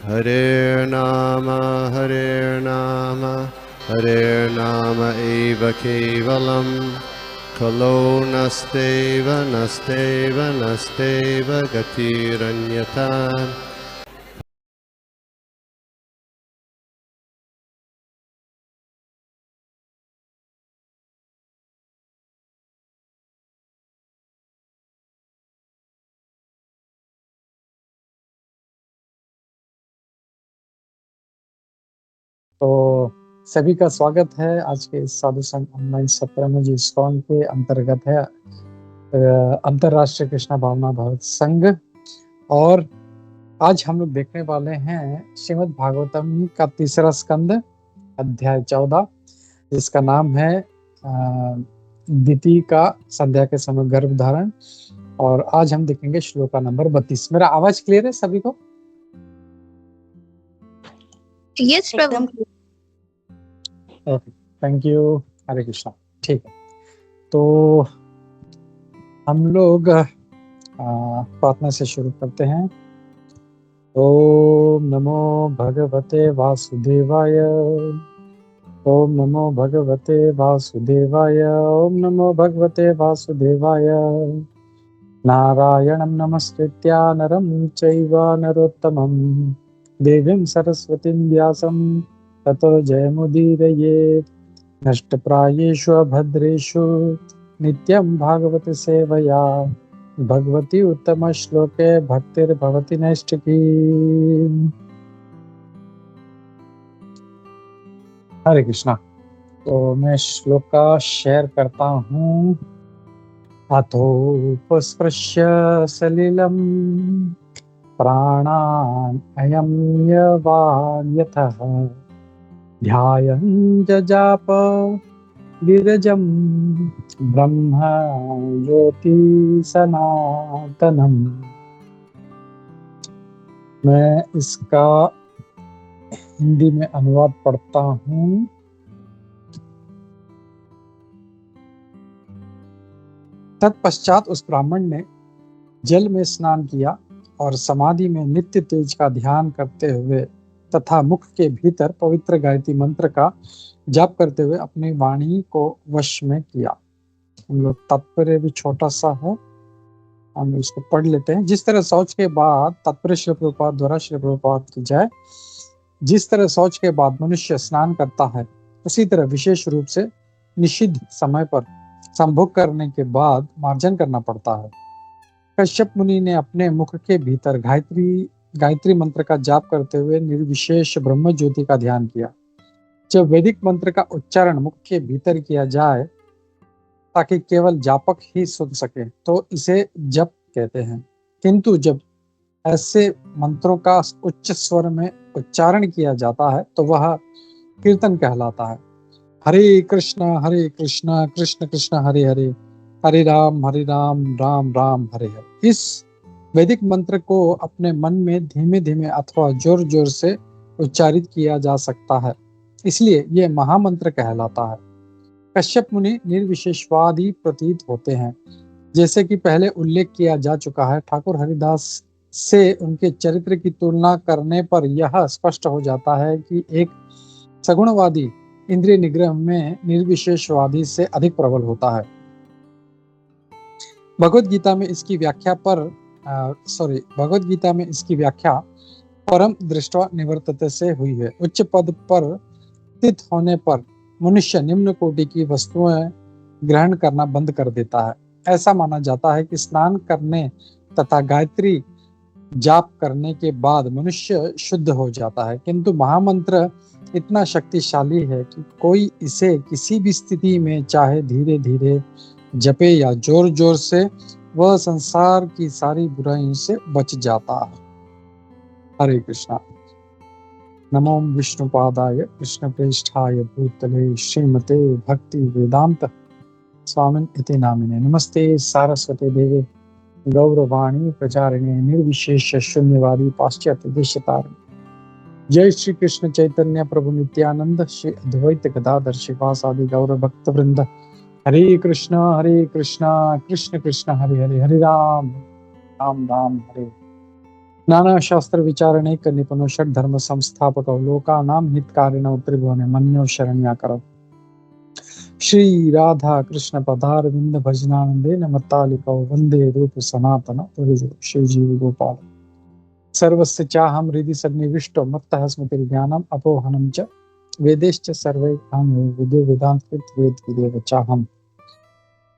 Hare Nama Hare Nama eva kevalam Kalo nasteva nasteva nasteva gatiranyata. तो सभी का स्वागत है आज के इस साधु संघ ऑनलाइन सत्र में, जो इस्कॉन के अंतर्गत है, अंतरराष्ट्रीय कृष्णा भावना भारत संघ। और आज हम लोग देखने वाले हैं श्रीमद् भागवतम का तीसरा स्कंद, अध्याय 14, जिसका नाम है द्वितीय का संध्या के समय गर्भ धारण। और आज हम देखेंगे श्लोका नंबर 32। मेरा आवाज क्लियर है सभी को? Yes Prabhu. Okay, thank you. Hare Krishna. ठीक है, तो हम लोग प्रार्थना से शुरू करते हैं। ओम नमो भगवते वासुदेवाय। ओम नमो भगवते वासुदेवाय। ओम नमो भगवते वासुदेवाय। नारायणं नमस्कृत्य नरं चैव नरोत्तमं देवीं सरस्वतीं व्यासं ततो जयमुदीरयेत्। नष्टप्रायेषु अभद्रेषु नित्यं भागवत सेवया भगवती उत्तम श्लोके भक्तिर्भवति नैष्ठिकी। हरे कृष्णा। तो मैं श्लोक का शेयर करता हूँ। अथोपस्पृश्य सलिलं प्राणान् अयं यवान्यतः ध्यायन् जजाप विरजं ब्रह्म ज्योति सनातनम। मैं इसका हिंदी में अनुवाद पढ़ता हूँ। तत्पश्चात उस ब्राह्मण ने जल में स्नान किया और समाधि में नित्य तेज का ध्यान करते हुए तथा मुख के भीतर पवित्र गायत्री मंत्र का जाप करते हुए अपनी वाणी को वश में किया। हम लोग तात्पर्य भी छोटा सा है, हम इसको पढ़ लेते हैं। जिस तरह शौच के बाद, तात्पर्य श्री प्रभुपाद द्वारा, श्री प्रभुपाद की जय। जिस तरह शौच के बाद मनुष्य स्नान करता है, उसी तरह विशेष रूप से निषिद्ध समय पर संभोग करने के बाद मार्जन करना पड़ता है। कश्यप मुनि ने अपने मुख के भीतर गायत्री मंत्र का जाप करते हुए निर्विशेष ब्रह्म ज्योति का ध्यान किया। जब वैदिक मंत्र का उच्चारण मुख के भीतर किया जाए ताकि केवल जापक ही सुन सके तो इसे जप कहते हैं, किंतु जब ऐसे मंत्रों का उच्च स्वर में उच्चारण किया जाता है तो वह कीर्तन कहलाता है। हरे कृष्णा कृष्ण कृष्ण हरे हरे, हरे राम राम राम हरे हरे। इस वैदिक मंत्र को अपने मन में धीमे धीमे अथवा जोर जोर से उच्चारित किया जा सकता है, इसलिए यह महामंत्र कहलाता है। कश्यप मुनि निर्विशेषवादी प्रतीत होते हैं। जैसे कि पहले उल्लेख किया जा चुका है, ठाकुर हरिदास से उनके चरित्र की तुलना करने पर यह स्पष्ट हो जाता है कि एक सगुणवादी इंद्रिय निग्रह में निर्विशेषवादी से अधिक प्रबल होता है। भगवद गीता में इसकी व्याख्या परम दृष्टवा निवर्तते से हुई है। उच्च पद पर स्थित होने पर मनुष्य निम्न कोटि की वस्तुएं ग्रहण करना बंद कर देता है। ऐसा माना जाता है कि स्नान करने तथा गायत्री जाप करने के बाद मनुष्य शुद्ध हो जाता है, किंतु महामंत्र इतना शक्तिशाली है कि कोई इसे किसी भी स्थिति में, चाहे धीरे धीरे जपे या जोर जोर से, वह संसार की सारी बुराइयों से बच जाता है। हरे कृष्णा। नमो विष्णुपादाय कृष्णप्रेष्ठाय भूतले श्रीमते भक्ति वेदांत स्वामिन इति नामिने। नमस्ते सारस्वती देवे गौरवाणी प्रचारिणे निर्विशेष शून्यवादी पाश्चात्य देशतारिणे। जय श्री कृष्ण चैतन्य प्रभु नित्यानंद श्री अद्वैत गदाधर श्रीवासादि गौर भक्त वृंद। हरे कृष्णा कृष्ण कृष्ण हरे हरे, हरे राम राम हरे। नाना शास्त्र विचारणैक निपुणो षड धर्म संस्थापको लोकानां हितकारिणो त्रिभुवने मन्यो शरण्याकरो। श्री राधा कृष्ण पदारविंद भजनानंदेन मत्तालिको वंदे रूप सनातन प्रभु शिव जीव गोपाल। सर्वस्य चाहं हृदि सन्निविष्टो मत्तः स्मृतिर्ज्ञानम् अपोहनं च वेदैश्च सर्वैकां विदो वेदान्तकृत वेद विदेव चाहम्।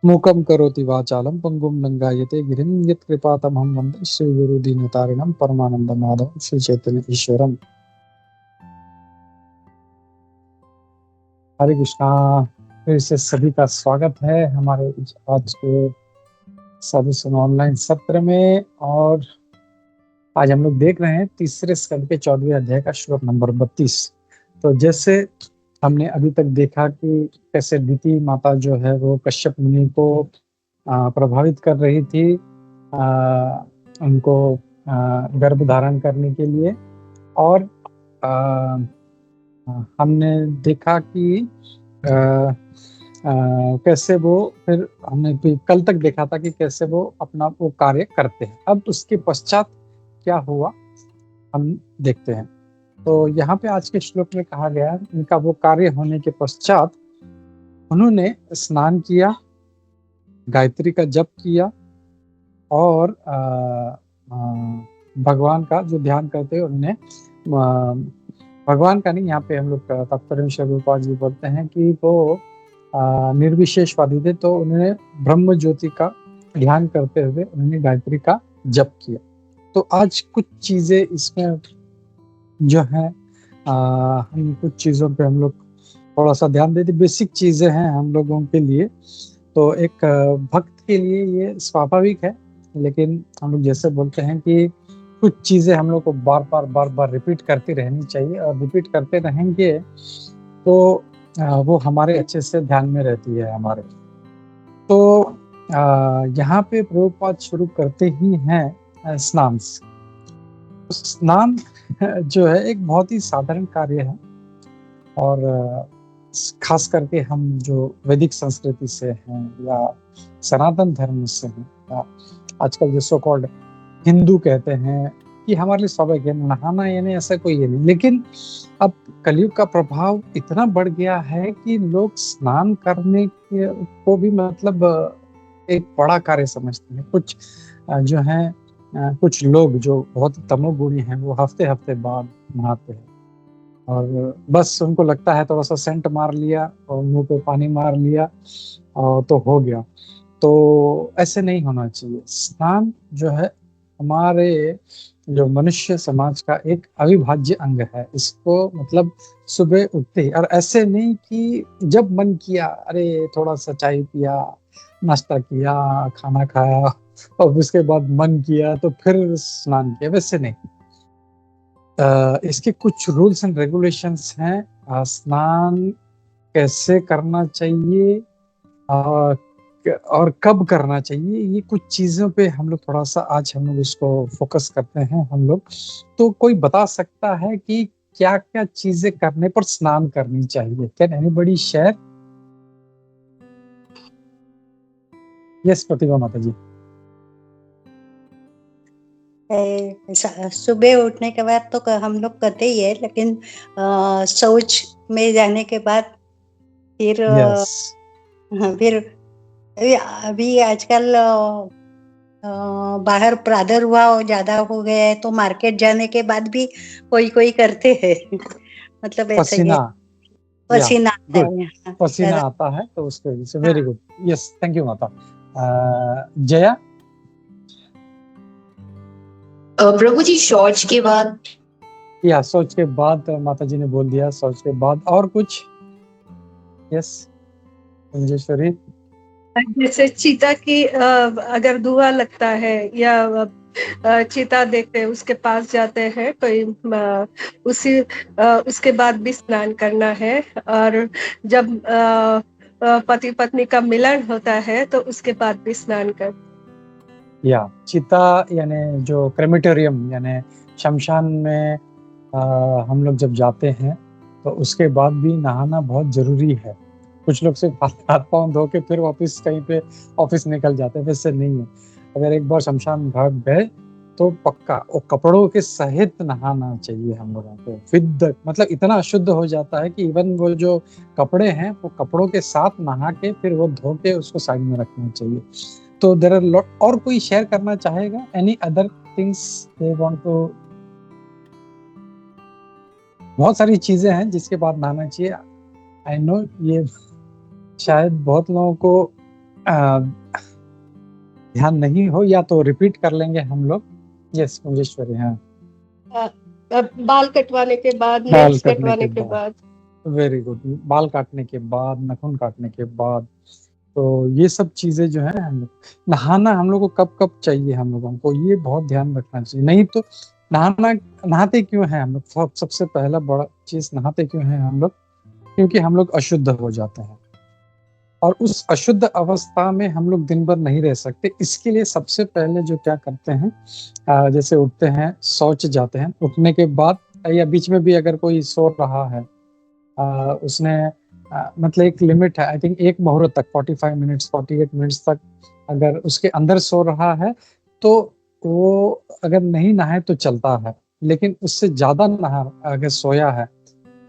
मूकं करोति वाचालं पंगुं लंघयते गिरिं यत्कृपातमहं वन्दे श्रीगुरुदीनतारिणं परमानन्दमाधवं श्री चैतन्य ईश्वरम्। हरे कृष्णा। फिर से सभी का स्वागत है हमारे आज के साधु संत ऑनलाइन सत्र में। और आज हम लोग देख रहे हैं तीसरे स्कंद के 14वें अध्याय का श्लोक नंबर 32। तो जैसे हमने अभी तक देखा कि कैसे अदिति माता जो है वो कश्यप मुनि को प्रभावित कर रही थी उनको गर्भ धारण करने के लिए। और हमने देखा कि कैसे वो, फिर हमने कल तक देखा था कि कैसे वो अपना वो कार्य करते हैं। अब उसके पश्चात क्या हुआ हम देखते हैं। तो यहाँ पे आज के श्लोक में कहा गया इनका वो कार्य होने के पश्चात उन्होंने स्नान किया, गायत्री का जप किया और भगवान का जो ध्यान करते हैं उन्होंने भगवान का नहीं, यहाँ पे हम लोग तात्पर्य स्वरूपा जी बोलते हैं कि वो निर्विशेषवादी थे, तो उन्होंने ब्रह्म ज्योति का ध्यान करते हुए उन्होंने गायत्री का जप किया। तो आज कुछ चीजें इसमें जो है हम कुछ चीजों पे हम लोग थोड़ा सा ध्यान देते, बेसिक चीजें हैं हम लोगों के लिए। तो एक भक्त के लिए ये स्वाभाविक है, लेकिन हम लोग जैसे बोलते हैं कि कुछ चीजें हम लोग को बार बार रिपीट करती रहनी चाहिए, और रिपीट करते रहेंगे तो वो हमारे अच्छे से ध्यान में रहती है हमारे। तो यहाँ पे प्रभुपाद शुरू करते ही हैं स्नान से। स्नान जो है एक बहुत ही साधारण कार्य है, और खास करके हम जो वैदिक संस्कृति से हैं या सनातन धर्म से हैं या आजकल जो सो कॉल्ड हिंदू कहते हैं कि हमारे लिए स्वाभाविक है नहाना, यानी ऐसा कोई ये नहीं। लेकिन अब कलयुग का प्रभाव इतना बढ़ गया है कि लोग स्नान करने को भी मतलब एक बड़ा कार्य समझते हैं। कुछ जो है कुछ लोग जो बहुत तमोगुणी हैं वो हफ्ते बाद नहाते हैं, और बस उनको लगता है थोड़ा सा सेंट मार लिया और मुंह पे पानी मार लिया और तो हो गया। तो ऐसे नहीं होना चाहिए। स्नान जो है हमारे जो मनुष्य समाज का एक अविभाज्य अंग है। इसको मतलब सुबह उठते ही, और ऐसे नहीं कि जब मन किया अरे थोड़ा सा चाय पिया, नाश्ता किया, खाना खाया और उसके बाद मन किया तो फिर स्नान किया, वैसे नहीं। इसके कुछ रूल्स एंड रेगुलेशंस हैं। स्नान कैसे करना चाहिए और कब करना चाहिए, ये कुछ चीजों पे हम लोग थोड़ा सा आज हम लोग इसको फोकस करते हैं हम लोग। तो कोई बता सकता है कि क्या क्या चीजें करने पर स्नान करनी चाहिए? Can anybody share? यस प्रतिभा माता जी। सुबह उठने के बाद तो हम लोग करते ही है, लेकिन शौच में जाने के बाद फिर फिर अभी आजकल बाहर प्रादुर्भाव ज्यादा हो गया है, तो मार्केट जाने के बाद भी कोई करते हैं मतलब ऐसे पसीना आता है तो उसके वजह से। Very good, yes, thank you माता। जया? प्रभु जी शौच के बाद, या शौच के बाद माता जी ने बोल दिया, शौच के बाद और कुछ? यस मंजेश्वरी? जैसे चीता की अगर धुआं लगता है या चीता देखते हैं उसके पास जाते हैं कोई, उसके बाद भी स्नान करना है। और जब पति पत्नी का मिलन होता है तो उसके बाद भी स्नान कर। या चीता यानी जो क्रेमेटोरियम यानी शमशान में हम लोग जब जाते हैं तो उसके बाद भी नहाना बहुत जरूरी है। कुछ लोग सिर्फ हाथ पांव धो के फिर वापस कहीं पे ऑफिस निकल जाते हैं, वैसे नहीं है। अगर एक बार शमशान घाट गए तो पक्का वो कपड़ों के सहित नहाना चाहिए हम लोगों को। विद मतलब इतना अशुद्ध हो जाता है कि इवन वो जो कपड़े हैं वो कपड़ों के साथ नहा के फिर वो धो के उसको साइड में रखना चाहिए। तो देयर आर लॉट। और कोई शेयर करना चाहेगा any other things they want to? बहुत सारी चीजें हैं जिसके बाद नहाना चाहिए। आई नो ये शायद बहुत लोगों को ध्यान नहीं हो, या तो रिपीट कर लेंगे हम लोग। यस मुंजेश्वरी। हाँ, बाल कटवाने के बाद, बाल नेल्स कटने कटवाने के के बाद। बाद। Very good. बाल काटने के बाद, नाखून काटने के बाद, तो ये सब चीजें जो है हम लोग, नहाना हम लोग को कब कब चाहिए हम लोगों को, ये बहुत ध्यान रखना चाहिए। नहीं तो नहाते क्यों हैं हम लोग? सबसे पहला बड़ा चीज, नहाते क्यों हैं हम लोग? क्योंकि हम लोग अशुद्ध हो जाते हैं, और उस अशुद्ध अवस्था में हम लोग दिन भर नहीं रह सकते। इसके लिए सबसे पहले जो क्या करते हैं, जैसे उठते हैं, शौच जाते हैं, उठने के बाद या बीच में भी अगर कोई सो रहा है, उसने मतलब एक लिमिट है, आई थिंक एक मुहूर्त तक, 45 मिनट्स 48 मिनट्स तक अगर उसके अंदर सो रहा है तो वो अगर नहीं नहाए तो चलता है। लेकिन उससे ज्यादा नहा अगर सोया है,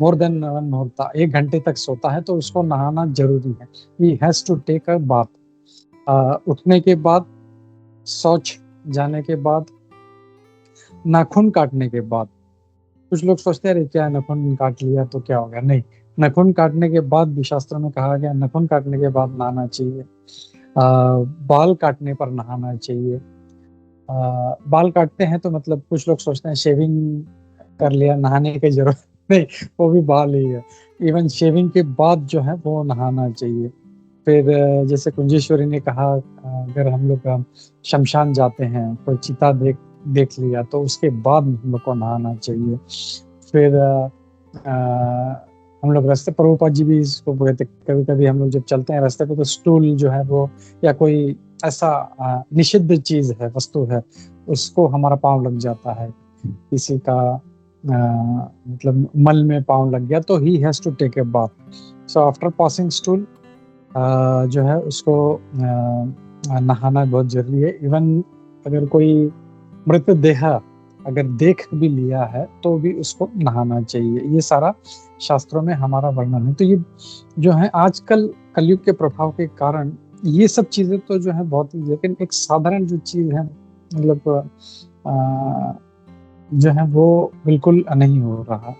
मोर देन 1 मुहूर्त, 1 घंटे तक सोता है, तो उसको नहाना जरूरी है। He has to take a bath. उठने के बाद, शौच जाने के बाद, नाखून काटने के बाद। कुछ लोग सोचते हैं क्या नाखून काट लिया तो क्या होगा? नहीं, नाखून काटने के बाद भी शास्त्रों में कहा गया नाखून काटने के बाद नहाना चाहिए। बाल काटने पर नहाना चाहिए। बाल काटते हैं तो मतलब कुछ लोग सोचते हैं शेविंग कर लिया, नहाने की जरूरत नहीं, वो भी बाल ही है। इवन शेविंग के बाद जो है वो नहाना चाहिए। फिर जैसे कुंजेश्वरी ने कहा, अगर हम लोग शमशान जाते हैं, कोई चिता देख लिया, तो उसके बाद हम लोग को नहाना चाहिए। फिर हम लोग रास्ते, प्रभुपाद जी भी इसको कहते, कभी कभी हम लोग जब चलते हैं रास्ते पे तो स्टूल जो है वो, या कोई ऐसा निषिद्ध चीज है, वस्तु है, उसको हमारा पाँव लग जाता है, किसी का मतलब मल में पाँव लग गया, तो he has to take a bath. So after passing stool जो है उसको नहाना बहुत जरूरी है। इवन अगर कोई मृतदेह अगर देख भी लिया है तो भी उसको नहाना चाहिए। ये सारा शास्त्रों में हमारा वर्णन है। तो ये जो है आजकल कलयुग के प्रभाव के कारण ये सब चीजें तो जो है बहुत ही, लेकिन एक साधारण जो चीज है मतलब जो है वो बिल्कुल नहीं हो रहा।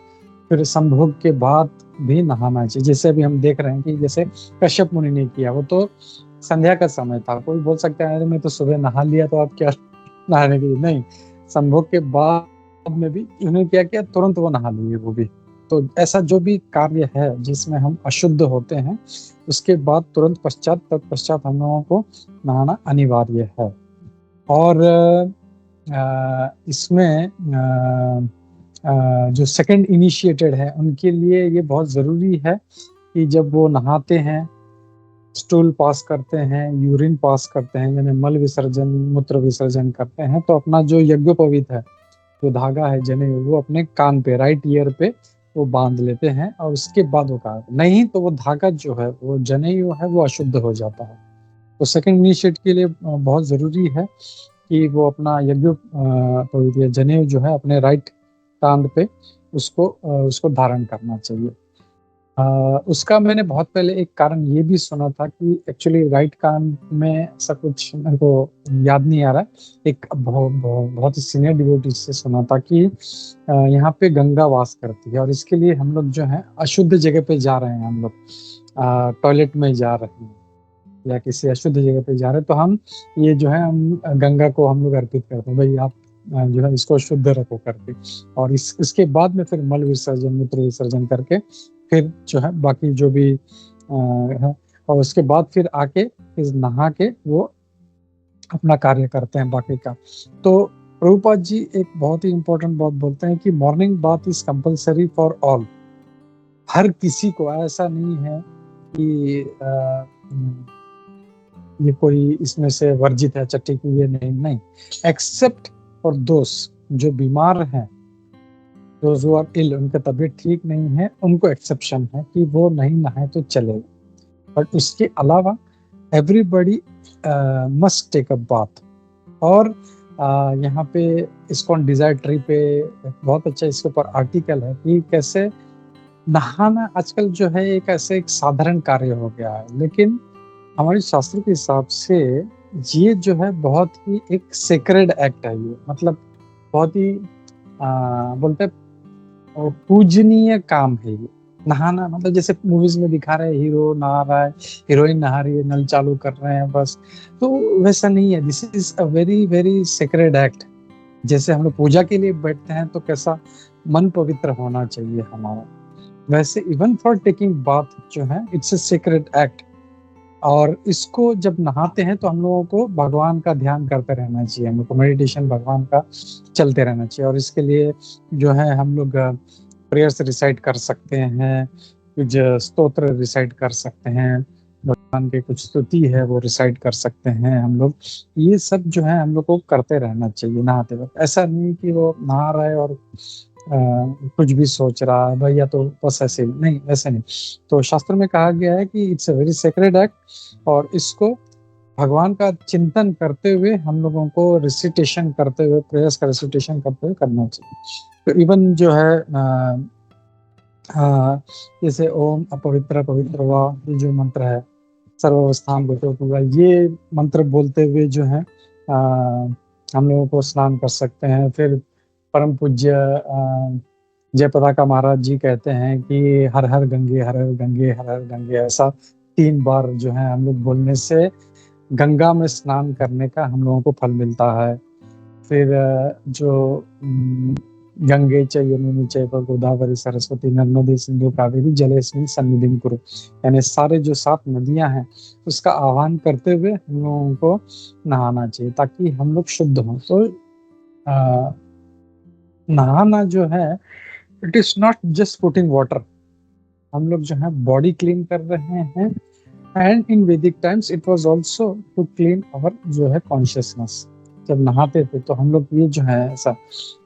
फिर संभोग के बाद भी नहाना चाहिए। जैसे अभी हम देख रहे हैं कि जैसे कश्यप मुनि ने किया, वो तो संध्या का समय था। कोई बोल सकता है अरे मैं तो सुबह नहा लिया, तो आप क्या नहाने के लिए? नहीं, संभोग के बाद में भी उन्होंने क्या किया, तुरंत वो नहा लिए वो भी। तो ऐसा जो भी कार्य है जिसमें हम अशुद्ध होते हैं, उसके बाद तुरंत तत्पश्चात हम लोगों को नहाना अनिवार्य है। और इसमें जो सेकंड इनिशिएटेड है उनके लिए ये बहुत ज़रूरी है कि जब वो नहाते हैं, स्टूल पास करते हैं, यूरिन पास करते हैं, यानी मल विसर्जन, मूत्र विसर्जन करते हैं, तो अपना जो यज्ञोपवीत है, जो धागा है जनेऊ, वो अपने कान पे, राइट ईयर पे वो बांध लेते हैं, और उसके बाद वो काट, नहीं तो वो धागा जो है, वो जनेऊ है, वो अशुद्ध हो जाता है। तो सेकंड इनिशिएट के लिए बहुत ज़रूरी है कि वो अपना यज्ञोपवीत जनेऊ जो है अपने राइट कान पे उसको धारण करना चाहिए। उसका मैंने बहुत पहले एक कारण ये भी सुना था कि एक्चुअली राइट कान में ऐसा कुछ मेरे को याद नहीं आ रहा, एक बहुत ही सीनियर डिवोटी से सुना था कि यहाँ पे गंगा वास करती है, और इसके लिए हम लोग जो है अशुद्ध जगह पे जा रहे हैं, हम लोग टॉयलेट में जा रहे हैं या किसी अशुद्ध जगह पे जा रहे हैं, तो हम ये जो है हम गंगा को हम लोग अर्पित करते हैं, भाई आप जो है इसको शुद्ध रखो करके। और इसके बाद में फिर मल विसर्जन, मूत्र विसर्जन करके फिर जो है बाकी जो भी है, और उसके बाद फिर आके फिर नहा के वो अपना कार्य करते हैं बाकी का। तो प्रभुपाद जी एक बहुत ही इम्पोर्टेंट बात बोलते हैं कि morning bath is compulsory for all. हर किसी को, ऐसा नहीं है कि ये कोई इसमें से वर्जित है, चट्टी की ये नहीं, एक्सेप्ट फॉर दोस्त जो बीमार हैं, दोज हु आर इल, उनका तबीयत ठीक नहीं है, उनको एक्सेप्शन है कि वो नहीं नहाए तो चलेगा। बट उसके अलावा everybody must take a bath. और यहाँ पे इस्कॉन डिजायर ट्री पे बहुत अच्छा इसके ऊपर आर्टिकल है कि कैसे नहाना आजकल जो है एक ऐसे एक साधारण कार्य हो गया है, लेकिन हमारे शास्त्र के हिसाब से ये जो है बहुत ही एक सेक्रेड एक्ट है। ये मतलब बहुत ही बोलते हैं पूजनीय काम है ये नहाना। मतलब जैसे मूवीज में दिखा रहे हैं हीरो नहा रहा है, हीरोइन नहा रही है, नल चालू कर रहे हैं बस, तो वैसा नहीं है। This is a very very sacred act. जैसे हम लोग पूजा के लिए बैठते हैं तो कैसा मन पवित्र होना चाहिए हमारा, वैसे इवन फॉर टेकिंग बाथ जो है इट्स अ सीक्रेट एक्ट। और इसको जब नहाते हैं तो हम लोगों को भगवान का ध्यान करते रहना चाहिए, हम लोग को मेडिटेशन भगवान का चलते रहना चाहिए। और इसके लिए जो है हम लोग प्रेयर्स रिसाइट कर सकते हैं, कुछ स्तोत्र रिसाइट कर सकते हैं, भगवान के कुछ स्तुति है वो रिसाइट कर सकते हैं हम लोग। ये सब जो है हम लोग को करते रहना चाहिए नहाते वक्त। ऐसा नहीं कि वो नहा रहा है और कुछ भी सोच रहा है भैया तो बस ऐसे नहीं, वैसे नहीं। तो शास्त्र में कहा गया है कि it's a very sacred act, और इसको भगवान का चिंतन करते हुए हम लोगों को रिसिटेशन करते हुए, प्रेयर्स का रिसिटेशन करते हुए करना चाहिए। तो इवन जो है जैसे ओम अपवित्र पवित्र वा, ये जो मंत्र है सर्वावस्थां भूतोऽपूर्वा, ये मंत्र बोलते हुए जो है हम लोगों को स्नान कर सकते हैं। फिर परम पूज्य जय पताका महाराज जी कहते हैं कि हर हर गंगे हर हर गंगे हर हर गंगे, ऐसा 3 बार जो है हम लोग बोलने से गंगा में स्नान करने का हम लोगों को फल मिलता है। फिर जो गंगे च यमुने चैव गोदावरी सरस्वती नर्मदे सिंधु कावेरी जलेस्मिन् सन्निधिं कुरु, यानी सारे जो 7 नदियां हैं उसका आह्वान करते हुए हम लोगों को नहाना चाहिए ताकि हम लोग शुद्ध हों। तो नहाना जो है it is not just putting water, हम लोग जो है बॉडी क्लीन कर रहे हैं। And in Vedic times it was also to clean our जो है कॉन्शियसनेस। जब नहाते थे तो हम लोग ये जो है ऐसा,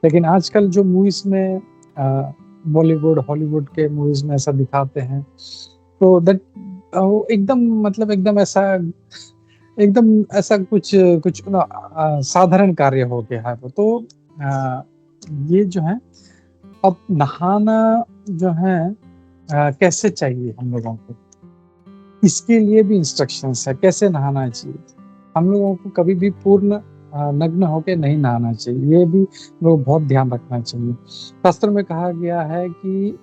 लेकिन आजकल जो मूवीज में बॉलीवुड हॉलीवुड के मूवीज में ऐसा दिखाते हैं तो दैट एकदम मतलब एकदम ऐसा कुछ साधारण कार्य हो गया है वो। तो ये जो है अब नहाना जो है कैसे चाहिए हम लोगों को, इसके लिए भी इंस्ट्रक्शंस है कैसे नहाना चाहिए। हम लोगों को कभी भी पूर्ण नग्न होकर नहीं नहाना चाहिए, ये भी लोग बहुत ध्यान रखना चाहिए। शास्त्र में कहा गया है कि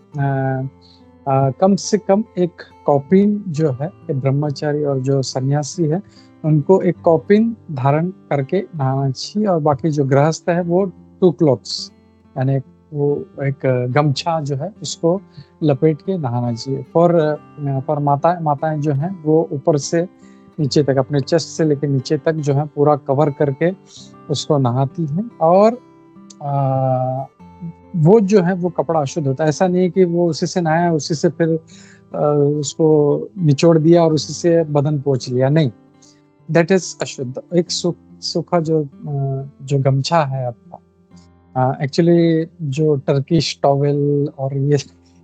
कम से कम एक कौपीन जो है ब्रह्मचारी और जो सन्यासी है उनको एक कौपीन धारण करके नहाना चाहिए, और बाकी जो गृहस्थ है वो 2 क्लॉथ्स यानी वो एक गमछा जो है उसको लपेट के नहाना चाहिए। पर माताएं जो हैं वो ऊपर से नीचे तक अपने चेस्ट से लेकर नीचे तक जो है पूरा कवर करके उसको नहाती हैं, और वो जो है वो कपड़ा अशुद्ध होता है। ऐसा नहीं है कि वो उसी से नहाया उसी से फिर उसको निचोड़ दिया और उसी से बदन पोंछ लिया, नहीं, दैट इज अशुद्ध। एक सूखा जो गमछा है आपका, एक्चुअली जो टर्किश टॉवेल और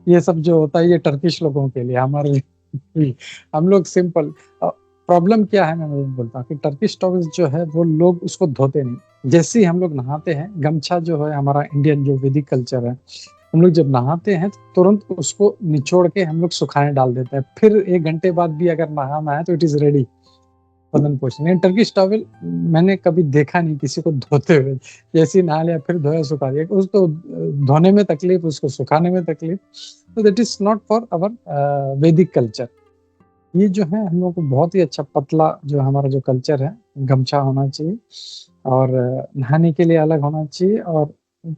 ये सब जो होता है ये टर्किश लोगों के लिए, हमारे हम लोग सिंपल। प्रॉब्लम क्या है, मैं बोलता हूँ कि टर्किश टॉवेल जो है वो लोग उसको धोते नहीं। जैसे ही हम लोग नहाते हैं, गमछा जो है हमारा इंडियन जो वैदिक कल्चर है, हम लोग जब नहाते हैं तो तुरंत उसको निचोड़ के हम लोग सुखाने डाल देते हैं। फिर 1 घंटे बाद भी अगर नहाना है तो इट इज रेडी बदन पोंछने। टर्किश टॉवेल मैंने कभी देखा नहीं किसी को धोते हुए, जैसे नहा लिया फिर धोया सुखा दिया, उसको धोने में तकलीफ उसको सुखाने में तकलीफ। तो that is not for our वैदिक कल्चर। ये जो है हम लोगों को बहुत ही अच्छा पतला जो हमारा जो कल्चर है गमछा होना चाहिए, और नहाने के लिए अलग होना चाहिए और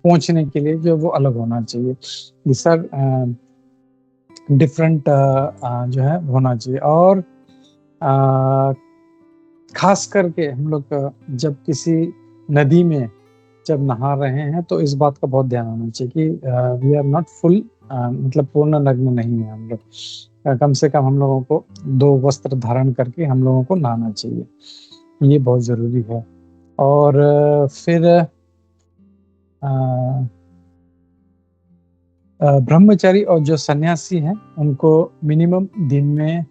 पोंछने के लिए जो वो अलग होना चाहिए। ये सब डिफरेंट जो है होना चाहिए। और खास करके हम लोग जब किसी नदी में जब नहा रहे हैं तो इस बात का बहुत ध्यान होना चाहिए कि वी आर नॉट फुल, मतलब पूर्ण नग्न नहीं है हम लोग। कम से कम हम लोगों को 2 वस्त्र धारण करके हम लोगों को नहाना चाहिए, ये बहुत ज़रूरी है। और फिर ब्रह्मचारी और जो सन्यासी हैं उनको मिनिमम दिन में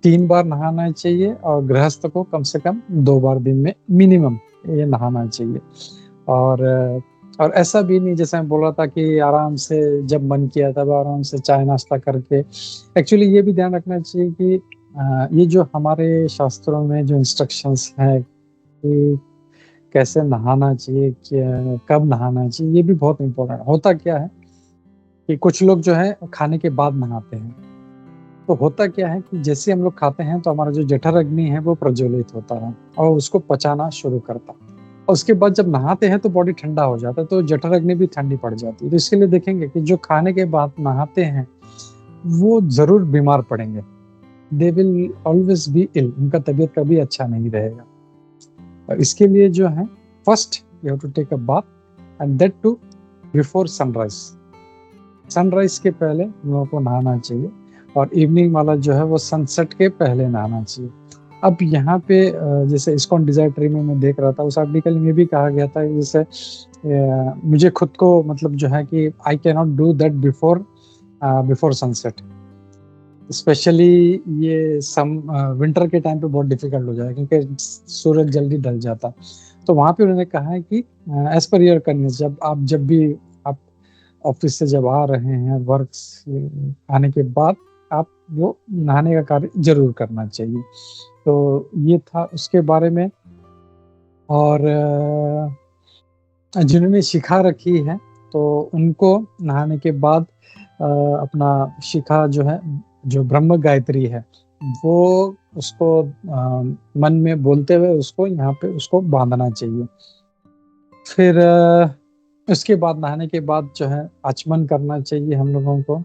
3 बार नहाना चाहिए, और गृहस्थ को कम से कम 2 बार दिन में मिनिमम ये नहाना चाहिए। और ऐसा भी नहीं, जैसे मैं बोल रहा था कि आराम से जब मन किया तब आराम से चाय नाश्ता करके। एक्चुअली ये भी ध्यान रखना चाहिए कि ये जो हमारे शास्त्रों में जो इंस्ट्रक्शंस हैं कि कैसे नहाना चाहिए, कब नहाना चाहिए, ये भी बहुत इम्पोर्टेंट। होता क्या है कि कुछ लोग जो है खाने के बाद नहाते हैं। तो होता क्या है कि जैसे हम लोग खाते हैं तो हमारा जो जठर अग्नि है वो प्रज्वलित होता है और उसको पचाना शुरू करता है। और उसके बाद जब नहाते हैं तो बॉडी ठंडा हो जाता है, तो जठर अग्नि भी ठंडी पड़ जाती है। तो इसके लिए देखेंगे कि जो खाने के बाद नहाते हैं वो जरूर बीमार पड़ेंगे। They will always be ill, उनका तबीयत कभी अच्छा नहीं रहेगा। और इसके लिए जो है first you have to take a bath and that too before sunrise. Sunrise के पहले हम लोगों को नहाना चाहिए और इवनिंग वाला जो है वो सनसेट के पहले नहाना चाहिए। अब यहाँ पे जैसे इस्कॉन डिजायर ट्री में मैं देख रहा था, उस आर्टिकल में भी कहा गया था कि जैसे मुझे खुद को मतलब जो है कि I can not do that before sunset. Specially ये विंटर के टाइम पे बहुत डिफिकल्ट हो जाएगा क्योंकि सूरज जल्दी ढल जाता। तो वहाँ पे उन्होंने कहा है कि एज पर योर कन्वीनियंस, जब भी आप ऑफिस से जब आ रहे हैं, वर्क आने के बाद आप वो नहाने का कार्य जरूर करना चाहिए। तो ये था उसके बारे में। और जिन्होंने शिखा रखी है तो उनको नहाने के बाद अपना शिखा जो है, जो ब्रह्म गायत्री है, वो उसको मन में बोलते हुए उसको यहाँ पे उसको बांधना चाहिए। फिर उसके बाद नहाने के बाद जो है आचमन करना चाहिए हम लोगों को।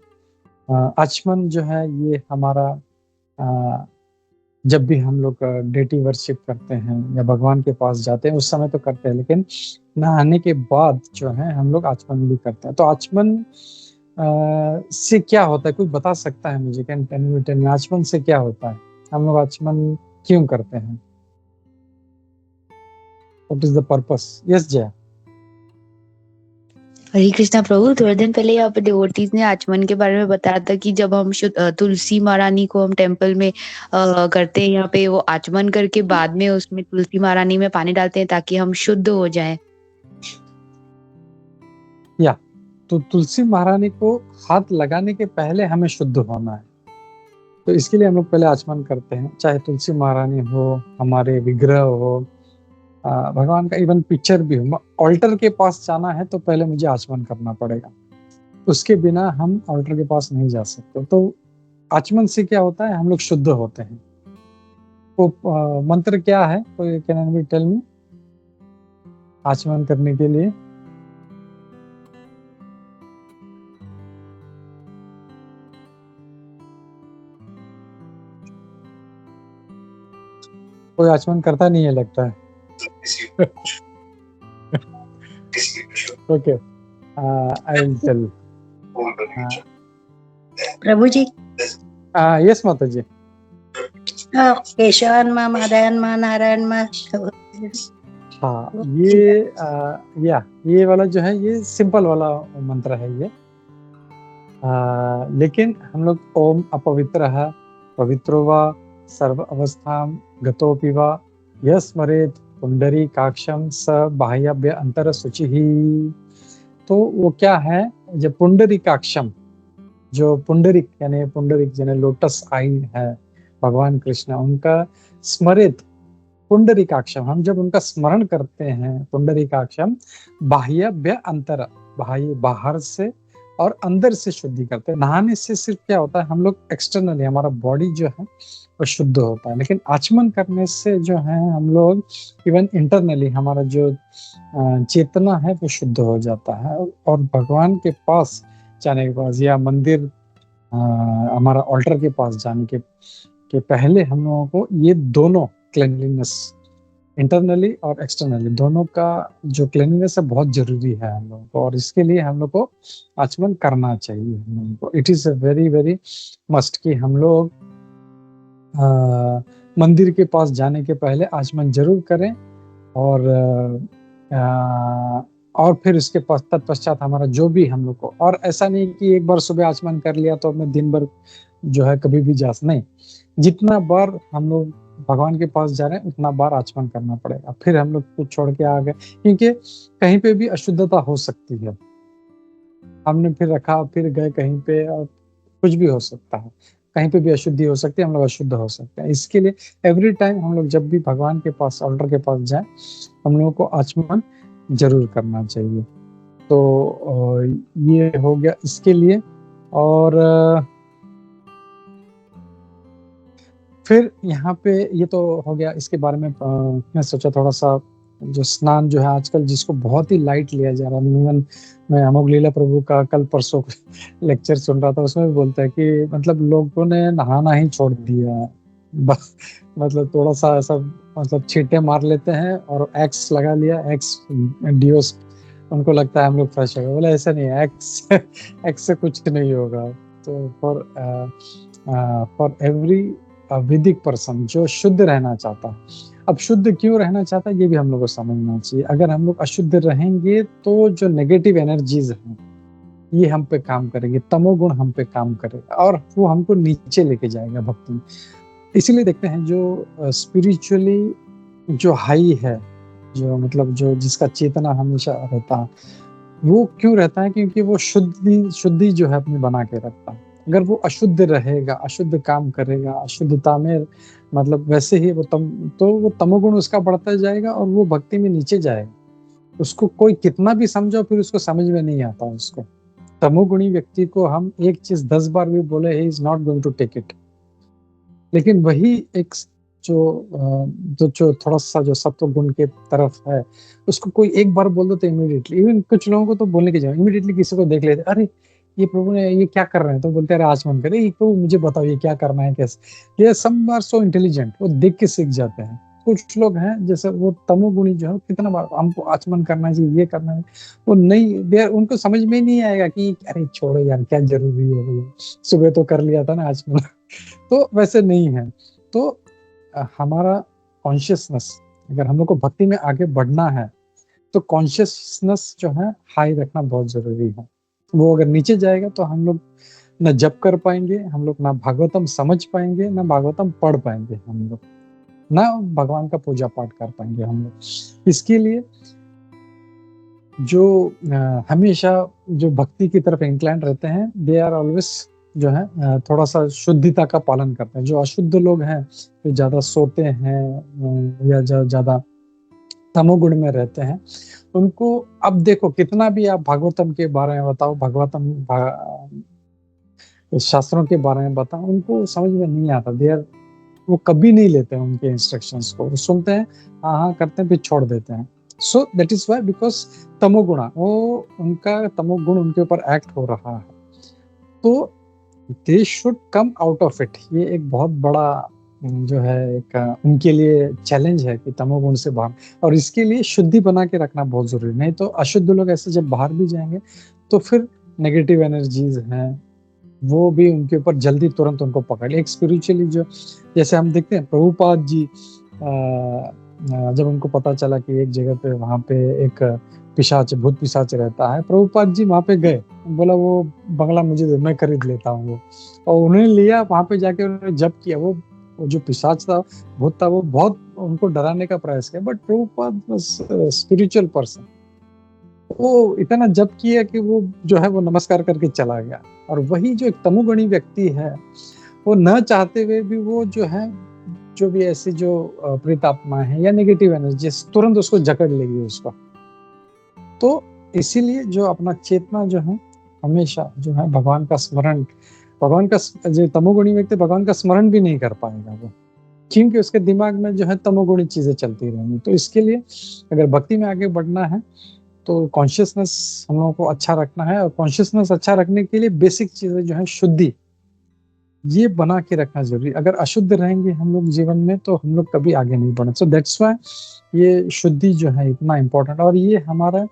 आचमन जो है ये हमारा जब भी हम लोग डेटी वर्शिप करते हैं या भगवान के पास जाते हैं उस समय तो करते हैं, लेकिन नहाने के बाद जो है हम लोग आचमन भी करते हैं। तो आचमन से क्या होता है, कोई बता सकता है मुझे? कैन यू टेल मी आचमन से क्या होता है? हम लोग आचमन क्यों करते हैं? What is the purpose? Yes जय। हरे कृष्णा प्रभु, थोड़े दिन पहले यहाँ पे डिवोटीज ने आचमन के बारे में बताया था कि जब हम तुलसी महारानी को हम टेम्पल में करते हैं, यहाँ पे वो आचमन करके बाद में उसमें तुलसी महारानी में पानी डालते हैं ताकि हम शुद्ध हो जाएं। या तो तुलसी महारानी को हाथ लगाने के पहले हमें शुद्ध होना है, तो इसके लिए हम लोग पहले आचमन करते हैं। चाहे तुलसी महारानी हो, हमारे विग्रह हो, भगवान का इवन पिक्चर भी हो। ऑल्टर के पास जाना है तो पहले मुझे आचमन करना पड़ेगा, उसके बिना हम ऑल्टर के पास नहीं जा सकते। तो आचमन से क्या होता है, हम लोग शुद्ध होते हैं। तो मंत्र क्या है, कोई कैन यू टेल मी आचमन करने के लिए? कोई आचमन करता नहीं है लगता है। Okay, I will tell. Prabhu ji, yes mata ji. केशवान माँ, माधवान माँ, नारायण माँ। हाँ, ये वाला जो है ये सिंपल वाला मंत्र है ये। लेकिन हम लोग ओम अपवित्रः पवित्रो वा सर्व अवस्थां गतोपि वा यः स्मरेत् पुंडरीकाक्षं स बाह्याभ्य अंतर शुचिः। तो वो क्या है, जब पुंडरीकाक्षम, जो पुंडरिक यानी लोटस आई है भगवान कृष्ण, उनका स्मरित पुंडरीकाक्षम, हम जब उनका स्मरण करते हैं पुंडरीकाक्षम, बाह्याभ्य अंतर, बाहर से और अंदर से शुद्धि करते हैं। नहाने से सिर्फ क्या होता है, हम लोग एक्सटर्नली हमारा बॉडी जो है वो शुद्ध होता है, लेकिन आचमन करने से जो है हम लोग इवन इंटरनली हमारा जो चेतना है वो शुद्ध हो जाता है। और भगवान के पास जाने के पास या मंदिर हमारा ऑल्टर के पास जाने के पहले हम लोगों को ये दोनों क्लीनलीनेस, इंटरनली और एक्सटर्नली, दोनों का जो क्लीनलीनेस है बहुत जरूरी है हम लोगों को, और इसके लिए हम लोग को आचमन करना चाहिए हम लोगों को। It is a very very must कि हम लोग मंदिर के पास जाने के पहले आचमन जरूर करें, और फिर उसके तत्पश्चात हमारा जो भी हम लोग को, और ऐसा नहीं कि एक बार सुबह आचमन कर लिया तो हमें दिन भर जो है कभी भी नहीं, जितना बार हम लोग भगवान के पास जा रहे हैं उतना बार आचमन करना पड़ेगा। फिर हम लोग कुछ छोड़ के आ गए, क्योंकि कहीं पे भी अशुद्धता हो सकती है। हमने फिर रखा, फिर गए कहीं पे, और कुछ भी हो सकता है, कहीं पे भी अशुद्धि हो सकती है, हम लोग अशुद्ध हो सकते हैं। इसके लिए एवरी टाइम हम लोग जब भी भगवान के पास, ऑल्टर के पास जाएं, हम लोगों को आचमन जरूर करना चाहिए। तो ये हो गया इसके लिए। और फिर यहाँ पे ये तो हो गया इसके बारे में। मैं सोचा थोड़ा सा जो स्नान जो है आजकल जिसको बहुत ही लाइट लिया जा रहा है, इवन मैं अमोघ लीला प्रभु का कल परसों लेक्चर सुन रहा था, उसमें भी बोलता है कि मतलब लोगों ने नहाना ही छोड़ दिया है। मतलब थोड़ा सा ऐसा, मतलब छींटे मार लेते हैं और एक्स लगा लिया, एक्स डियोस, उनको लगता है हम लोग फ्रेश हो गए। बोले ऐसा नहीं है, एक्स से कुछ नहीं होगा। तो फॉर एवरी वैदिक पर्सन जो शुद्ध रहना चाहता है, अब शुद्ध क्यों रहना चाहता है ये भी हम लोग को समझना चाहिए। अगर हम लोग अशुद्ध रहेंगे तो जो नेगेटिव एनर्जीज हैं ये हम पे काम करेंगे, तमोगुण हम पे काम करेगा और वो हमको नीचे लेके जाएगा भक्ति में। इसीलिए देखते हैं जो स्पिरिचुअली जो हाई है, जो मतलब जो जिसका चेतना हमेशा रहता है, वो क्यों रहता है? क्योंकि वो शुद्धि जो है अपनी बना के रखता है। अगर वो अशुद्ध रहेगा, अशुद्ध काम करेगा, अशुद्धता में मतलब वैसे ही वो वो तमोगुण उसका बढ़ता जाएगा और वो भक्ति में नीचे जाएगा। उसको कोई कितना भी समझाओ फिर उसको समझ में नहीं आता। उसको तमोगुणी व्यक्ति को हम एक चीज 10 बार भी बोले, he is not going to take it. लेकिन वही एक जो थोड़ा सा जो सत्व गुण के तरफ है, उसको कोई एक बार बोल दो तो इमीडिएटली, इवन कुछ लोगों को तो बोलने की जगह इमीडिएटली किसी को देख लेते, अरे ये प्रभु ने ये क्या कर रहे हैं, तो बोलते हैं आचमन करे, प्रभु मुझे बताओ ये क्या करना है, कैसे। ये सम आर सो इंटेलिजेंट, वो देख के सीख जाते हैं। कुछ लोग हैं जैसे वो तमोगुणी जो है, कितना बार हमको आचमन करना चाहिए, ये करना है, वो नहीं, उनको समझ में नहीं आएगा कि अरे छोड़ो यार क्या जरूरी है भैया, सुबह तो कर लिया था ना आचमन। तो वैसे नहीं है। तो हमारा कॉन्शियसनेस, अगर हम लोग को भक्ति में आगे बढ़ना है तो कॉन्शियसनेस जो है हाई रखना बहुत जरूरी है। वो अगर नीचे जाएगा तो हम लोग न जप कर पाएंगे, हम लोग ना भागवतम समझ पाएंगे, ना भागवतम पढ़ पाएंगे, हम लोग ना भगवान का पूजा पाठ कर पाएंगे हम लोग। इसके लिए जो हमेशा जो भक्ति की तरफ इंक्लाइन रहते हैं, दे आर ऑलवेज जो है थोड़ा सा शुद्धिता का पालन करते हैं। जो अशुद्ध लोग हैं, जो ज्यादा सोते हैं या ज्यादा तमोगुण में रहते हैं, उनको अब देखो कितना भी आप भागवतम के बारे में बताओ, शास्त्रों के बारे में बताओ, उनको समझ में नहीं आता। वो कभी नहीं लेते हैं उनके इंस्ट्रक्शंस को, वो सुनते हैं, हाँ करते हैं, फिर छोड़ देते हैं। So that is why, because तमोगुणा, वो उनका तमोगुण उनके ऊपर एक्ट हो रहा है। तो they should come out of it. ये एक बहुत बड़ा जो है एक उनके लिए चैलेंज है कि तमोगुण से बाहर, और इसके लिए शुद्धि बना के रखना बहुत जरूरी। नहीं तो अशुद्ध लोग ऐसे जब बाहर भी जाएंगे तो फिर नेगेटिव एनर्जीज हैं वो भी उनके ऊपर जल्दी तुरंत उनको पकड़ ले। एक स्पिरिचुअली जो जैसे हम देखते हैं प्रभुपाद जी, जब उनको पता चला कि एक जगह पे वहां पे एक पिशाच, भूत पिशाच रहता है, प्रभुपाद जी वहां पे गए, बोला वो बंगला मुझे दे, मैं खरीद लेता हूँ वो, और उन्होंने लिया, वहां पे जाके उन्होंने जप किया। वो जो पिशाच था, भूत था, वो बहुत उनको डराने का प्रयास किया, बट प्रभुपाद स्पिरिचुअल पर्सन, वो इतना जप किया कि वो जो है वो नमस्कार करके चला गया। और वही जो एक तमोगुणी व्यक्ति है, वो न चाहते हुए भी वो जो है, जो भी ऐसी जो प्रेतात्मा है या नेगेटिव एनर्जी, तुरंत उसको जकड़ लेगी उसको। तो इसीलिए जो अपना चेतना जो है हमेशा जो है भगवान का स्मरण, भगवान का, जो तमोगुणी व्यक्ति भगवान का स्मरण भी नहीं कर पाएगा वो, क्योंकि उसके दिमाग में जो है तमोगुणी चीजें चलती रहेंगी। तो इसके लिए अगर भक्ति में आगे बढ़ना है तो कॉन्शियसनेस हम लोगों को अच्छा रखना है, और कॉन्शियसनेस अच्छा रखने के लिए बेसिक चीजें जो है शुद्धि, ये बना के रखना जरूरी। अगर अशुद्ध रहेंगे हम लोग जीवन में तो हम लोग कभी आगे नहीं बढ़े। सो दैट्स व्हाई ये शुद्धि जो है इतना इम्पोर्टेंट। और ये हमारा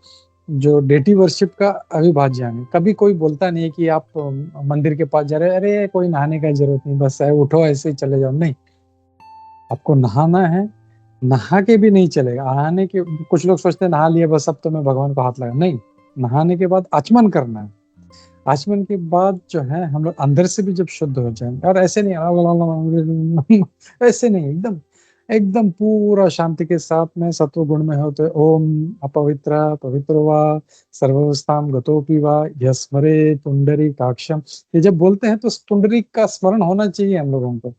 जो डेटी वर्शिप का अविभाज्य है। कभी कोई बोलता नहीं है कि आप मंदिर के पास जा रहे हैं, अरे कोई नहाने का जरूरत नहीं, बस उठो ऐसे ही चले जाओ। नहीं, आपको नहाना है, नहा के भी नहीं चलेगा। नहाने के, कुछ लोग सोचते हैं नहा लिए बस अब तो मैं भगवान को हाथ लगा, नहीं, नहाने के बाद आचमन करना है। आचमन के बाद जो है हम लोग अंदर से भी जब शुद्ध हो जाएंगे, और ऐसे नहीं ऐसे नहीं, एकदम एकदम पूरा शांति के साथ में सत्व गुण में होते ओम अपवित्र पवित्र वा सर्वस्थाम गतोपि वा यस्मरे पुंडरी काक्षम। ये जब बोलते हैं तो पुंडरी का स्मरण होना चाहिए हम लोगों को।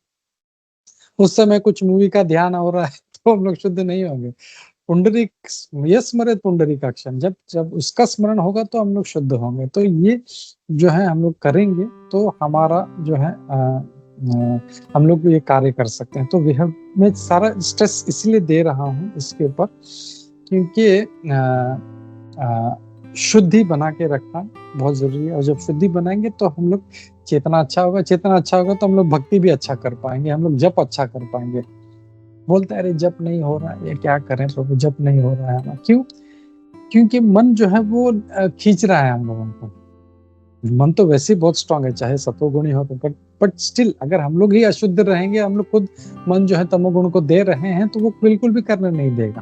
उस समय कुछ मूवी का ध्यान हो रहा है तो हम लोग शुद्ध नहीं होंगे। पुंडरीक यस्मरेत पुंडरीकाक्षम, जब जब उसका स्मरण होगा तो हम लोग शुद्ध होंगे। तो ये जो है हम लोग करेंगे तो हमारा जो है हम लोग ये कार्य कर सकते हैं। तो मैं सारा स्ट्रेस इसलिए दे रहा हूँ इसके ऊपर क्योंकि शुद्धि बना के रखना बहुत जरूरी है। और जब शुद्धि बनाएंगे तो हम लोग चेतना अच्छा होगा, चेतना अच्छा होगा तो हम लोग भक्ति भी अच्छा कर पाएंगे, हम लोग जप अच्छा कर पाएंगे। बोलते हैं अरे जप नहीं हो रहा है, ये क्या करें प्रभु, जप नहीं हो रहा है। क्यों? क्योंकि मन जो है वो खींच रहा है हम लोगों को। मन तो वैसे ही बहुत स्ट्रांग है, चाहे सत्वगुणी हो तो, बट स्टिल अगर हम लोग ही अशुद्ध रहेंगे, हम लोग खुद मन जो है तमोगुण को दे रहे हैं तो वो बिल्कुल भी करने नहीं देगा।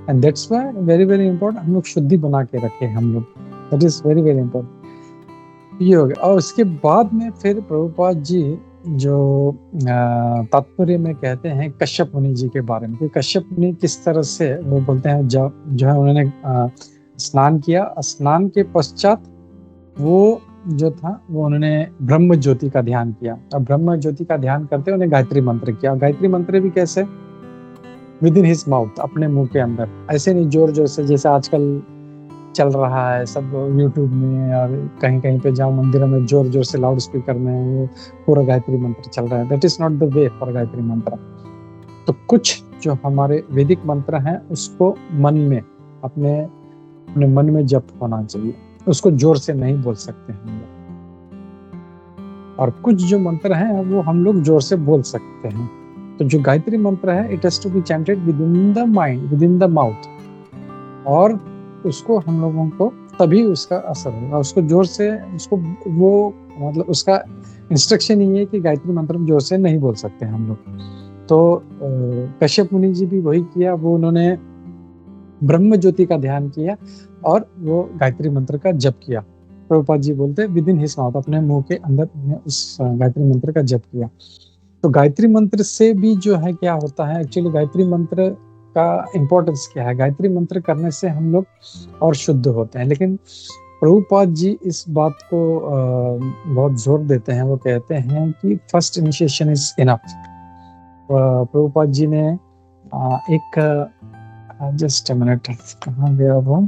And that's why very very important हम लोग शुद्धि बना के रखें हम लोग। That is very very important. ये हो गया। और उसके बाद में फिर प्रभुपाद जी जो तात्पर्य में कहते हैं कश्यप मुनि जी के बारे में कि कश्यप मुनि किस तरह से वो बोलते हैं जो है उन्होंने स्नान किया, स्नान के पश्चात वो जो था वो उन्होंने ब्रह्म ज्योति का ध्यान किया। और ब्रह्म ज्योति का ध्यान करते उन्हें गायत्री मंत्र किया। गायत्री मंत्र भी कैसे? विद इन हिज माउथ, अपने मुंह के अंदर, ऐसे नहीं जोर जोर से जैसे आजकल चल रहा है सब यूट्यूब में और कहीं कहीं पे जाओ मंदिरों में जोर जोर से लाउड स्पीकर में वो पूरा गायत्री मंत्र चल रहा है। That is not the way for Gayatri मंत्र। तो कुछ जो हमारे वैदिक मंत्र हैं उसको मन में अपने मन में जप होना चाहिए, उसको जोर से नहीं बोल सकते हम लोग। और कुछ जो मंत्र हैं वो हम लोग जोर से बोल सकते हैं। तो जो गायत्री मंत्र है it has to be chanted within the mind, within the mouth, और उसको हम लोगों को तभी उसका असर होगा। उसको जोर से उसको वो मतलब उसका इंस्ट्रक्शन ही है कि गायत्री मंत्र जोर से नहीं बोल सकते हम लोग। तो कश्यप मुनि जी भी वही किया, वो उन्होंने ब्रह्म ज्योति का ध्यान किया और वो गायत्री मंत्र का जप किया। प्रभुपाद जी बोलते हैं विद इन हिज माउथ, अपने मुंह के अंदर उस गायत्री मंत्र का जप किया। तो गायत्री मंत्र से भी जो है क्या होता है, एक्चुअली गायत्री मंत्र का इम्पोर्टेंस क्या है? गायत्री मंत्र करने से हम लोग और शुद्ध होते हैं। लेकिन प्रभुपाद जी इस बात को बहुत जोर देते हैं। वो कहते हैं कि first initiation is enough. Prabhupad ji ने एक जस्ट अ मिनट, कहाँ गया वो?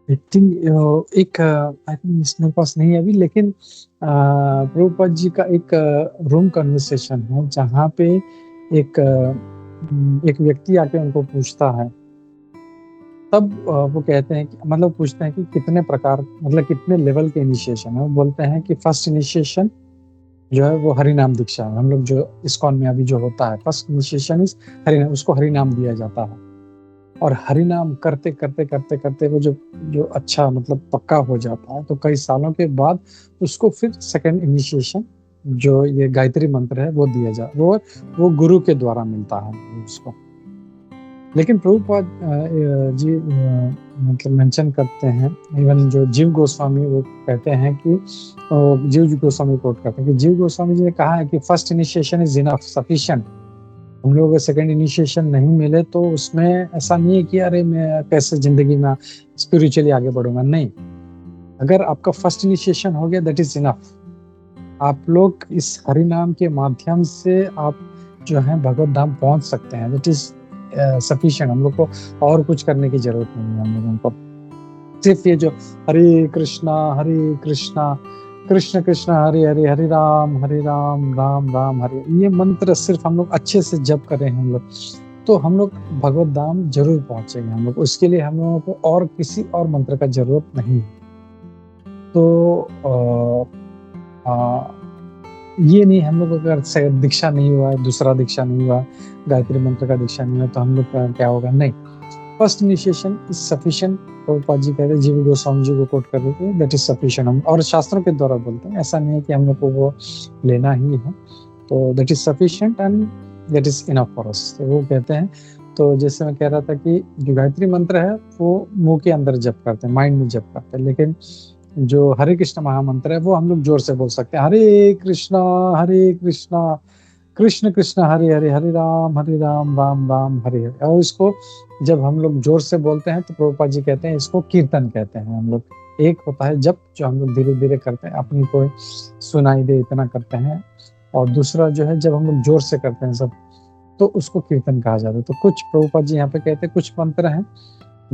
आई थिंक मेरे पास नहीं है अभी, लेकिन प्रभुपाद जी का एक रूम कन्वर्सेशन है जहाँ पे एक व्यक्ति आके उनको पूछता है। तब वो कहते हैं कि मतलब पूछते हैं कि कितने प्रकार, मतलब कितने लेवल के इनिशिएशन है। वो बोलते हैं कि फर्स्ट इनिशिएशन जो है वो हरिनाम दीक्षा है। हम लोग जो इस्कॉन में अभी जो होता है फर्स्ट इनिशिएशन इज हरिनाम, उसको हरिनाम दिया जाता है। और हरिनाम करते करते करते करते वो जो अच्छा मतलब पक्का हो जाता है तो कई सालों के बाद उसको फिर सेकंड इनिशिएशन जो ये गायत्री मंत्र है वो दिया जा, वो गुरु के द्वारा मिलता है उसको। लेकिन प्रभुपाद जी मतलब मेंशन करते हैं, इवन जो जीव गोस्वामी वो कहते हैं कि जीव गोस्वामी कोट करते हैं कि जीव गोस्वामी जी ने कहा है कि first initiation is enough, sufficient. हम लोगों को सेकंड इनिशिएशन नहीं मिले तो उसमें ऐसा नहीं है कि अरे मैं कैसे जिंदगी में स्पिरिचुअली आगे बढ़ूंगा। नहीं, अगर आपका फर्स्ट इनिशिएशन हो गया दैट इज इनफ। आप लोग इस हरिनाम के माध्यम से आप जो है भगवत धाम पहुंच सकते हैं। That is sufficient. हम लोग को और कुछ करने की जरूरत नहीं है। हम लोगों को सिर्फ ये जो हरे कृष्णा कृष्ण कृष्ण हरे हरे, हरे राम राम राम हरे, ये मंत्र सिर्फ हम लोग अच्छे से जप करें हम लोग तो हम लोग भगवत धाम जरूर पहुंचेंगे। हम लोग उसके लिए हम लोगों को और किसी और मंत्र का जरूरत नहीं है। तो ये नहीं हम लोग अगर दीक्षा नहीं हुआ, दूसरा दीक्षा नहीं हुआ, गायत्री मंत्र का दीक्षा नहीं हुआ तो हम लोग क्या होगा? नहीं, first initiation is sufficient. Prabhupad ji कहते हैं, जीव गोस्वामी जी को कोट कर देते हैं, दैट इज सफिशिएंट। हम और शास्त्रों के द्वारा बोलते हैं, ऐसा नहीं है कि हम लोग को वो लेना ही है। तो that is sufficient and that is enough for us. तो वो कहते हैं तो जैसे मैं कह रहा था कि जो गायत्री मंत्र है वो मुंह के अंदर जप करते हैं, माइंड में जप करते हैं, लेकिन जो हरे कृष्ण महामंत्र है वो हम लोग जोर से बोल सकते हैं, हरे कृष्णा कृष्ण कृष्ण हरे हरे, हरे राम राम राम हरे हरे। और इसको जब हम लोग जोर से बोलते हैं तो प्रभुपाद जी कहते हैं इसको कीर्तन कहते हैं हम लोग। एक होता है जप जो हम लोग धीरे धीरे करते हैं, अपनी को सुनाई दे इतना करते हैं, और दूसरा जो है जब हम लोग जोर से करते हैं सब, तो उसको कीर्तन कहा जाता है। तो कुछ प्रभुपाद जी यहाँ पे कहते हैं कुछ मंत्र हैं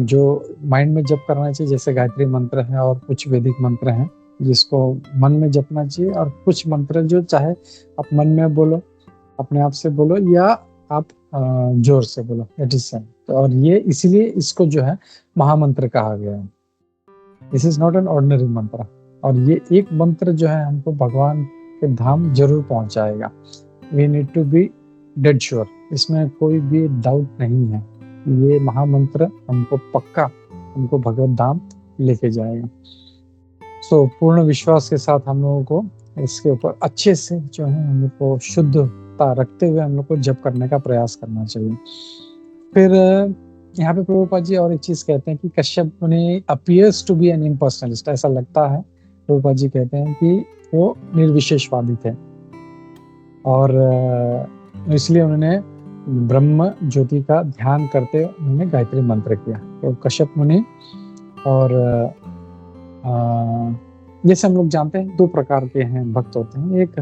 जो माइंड में जप करना चाहिए, जैसे गायत्री मंत्र है, और कुछ वैदिक मंत्र हैं जिसको मन में जपना चाहिए, और कुछ मंत्र जो चाहे आप मन में बोलो, अपने आप से बोलो, या आप जोर से बोलो, इट इज सेम। और ये इसीलिए इसको जो है महामंत्र कहा गया है। This is not an ordinary मंत्र, और ये एक मंत्र जो है हमको भगवान के धाम जरूर पहुंचाएगा। We need to be dead sure, इसमें कोई भी डाउट नहीं है, ये महामंत्र हमको पक्का हमको भगवत धाम लेके जाएगा। सो पूर्ण विश्वास के साथ हम लोगों को इसके ऊपर अच्छे से जो है हम लोग को शुद्धता रखते हुए हम लोग को जप करने का प्रयास करना चाहिए। फिर यहाँ पे प्रभुपाद जी और एक चीज कहते हैं कि Kashyap Muni appears to be an impersonalist, ऐसा लगता है प्रभुपाद जी कहते हैं कि वो निर्विशेषवादी थे, और इसलिए उन्होंने ब्रह्म ज्योति का ध्यान करते उन्होंने गायत्री मंत्र किया। तो कश्यप मुनि, और जैसे हम लोग जानते हैं दो प्रकार के हैं भक्त होते हैं, एक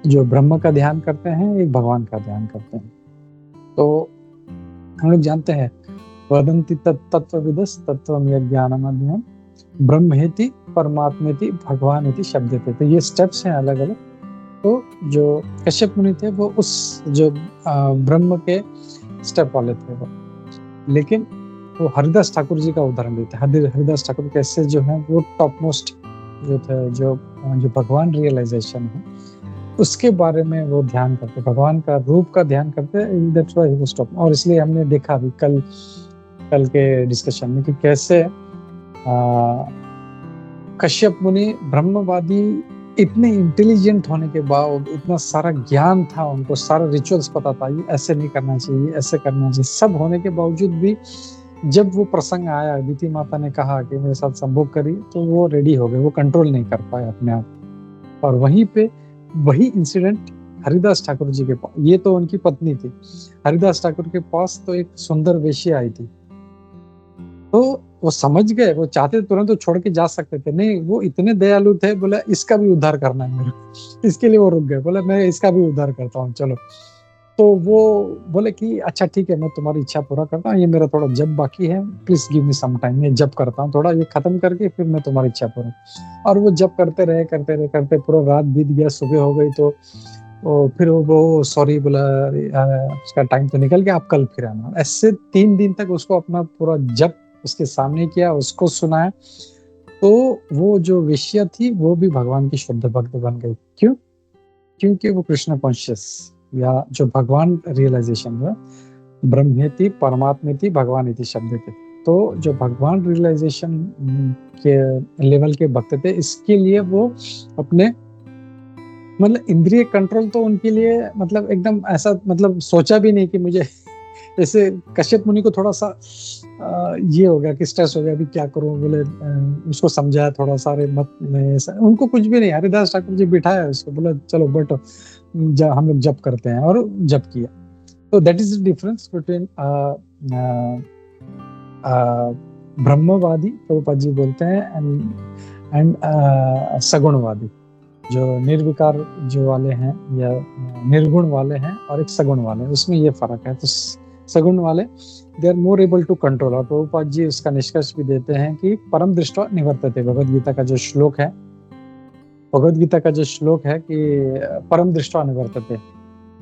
जो ब्रह्म का ध्यान करते हैं, एक भगवान का ध्यान करते हैं। तो हम लोग जानते हैं वदन्ति तत्त्वविदस् तत्त्वम् यज्ञानमध्यं ब्रह्मेति परमात्मेति भगवानेति शब्देते। तो ये स्टेप्स हैं अलग अलग। तो जो कश्यप मुनि थे वो उस जो ब्रह्म के स्टेप वाले थे वो, लेकिन वो हरिदास ठाकुर जी का उदाहरण देते हैं। हरिदास ठाकुर कैसे जो है वो टॉप मोस्ट जो थे, जो भगवान रियलाइजेशन है उसके बारे में वो ध्यान करते, भगवान का रूप का ध्यान करते, that's why he was top. और इसलिए हमने देखा अभी कल के डिस्कशन में कि कैसे कश्यप मुनि ब्रह्मवादी इतने इंटेलिजेंट होने के बाद, इतना सारा ज्ञान था उनको, सारा रिचुअल्स पता था, ये ऐसे नहीं करना चाहिए, ऐसे करना चाहिए, सब होने के बावजूद भी जब वो प्रसंग आया, अदिति माता ने कहा कि मेरे साथ संभोग करिए, तो वो रेडी हो गए, वो कंट्रोल नहीं कर पाए अपने आप। और वहीं पे वही इंसिडेंट हरिदास ठाकुर जी के पास, ये तो उनकी पत्नी थी, हरिदास ठाकुर के पास तो एक सुंदर वेश्या आई थी, तो वो समझ गए, वो चाहते तुरंत तो छोड़ के जा सकते थे, नहीं वो इतने दयालु थे, बोला इसका भी उद्धार करना है मेरे, इसके लिए वो रुक गए, बोला मैं इसका भी उद्धार करता हूँ, चलो। तो वो बोले कि अच्छा ठीक है, मैं तुम्हारी इच्छा पूरा करता हूँ, ये मेरा थोड़ा जप बाकी है, please give me some time, मैं जप करता हूँ थोड़ा, ये खत्म करके फिर मैं तुम्हारी इच्छा पूरा। और वो जप करते रहे पूरा रात बीत गया, सुबह हो गई, तो फिर वो सॉरी बोला, उसका टाइम तो निकल गया, आप कल फिर आना। ऐसे 3 दिन तक उसको अपना पूरा जप उसके सामने किया, उसको सुनाया, तो वो जो वेश्या थी वो भी भगवान की शुद्ध भक्त बन गई। क्यों? क्योंकि वो कृष्ण कॉन्शियस या जो भगवान रियलाइजेशन है, ब्रह्मेति परमात्मेति भगवानेति शब्द के, तो जो भगवान रियलाइजेशन के लेवल के भक्त थे, इसके लिए वो अपने मतलब इंद्रिय कंट्रोल तो उनके लिए मतलब एकदम ऐसा मतलब सोचा भी नहीं कि मुझे, जैसे कश्यप मुनि को थोड़ा सा ये हो गया कि स्ट्रेस हो गया, अभी क्या करूं, बोले उसको समझाया थोड़ा सा, अरे मत, उनको कुछ भी नहीं, हरिदास ठाकुर जी बिठाया उसको, बोला चलो बैठो हम लोग जप करते हैं, और जप किया। तो that is the difference between ब्रह्मवादी, प्रभुपाद जी बोलते हैं, एंड सगुणवादी, जो निर्विकार जो वाले हैं या निर्गुण वाले हैं, और एक सगुण वाले हैं, उसमें ये फर्क है। तो सगुण वाले they are more able to control, और प्रभुपाद जी उसका निष्कर्ष भी देते हैं कि परम दृष्टवा निवर्तते, भगवद गीता का जो श्लोक है, भगवद गीता का जो श्लोक है कि परम दृष्टवा निवर्तते।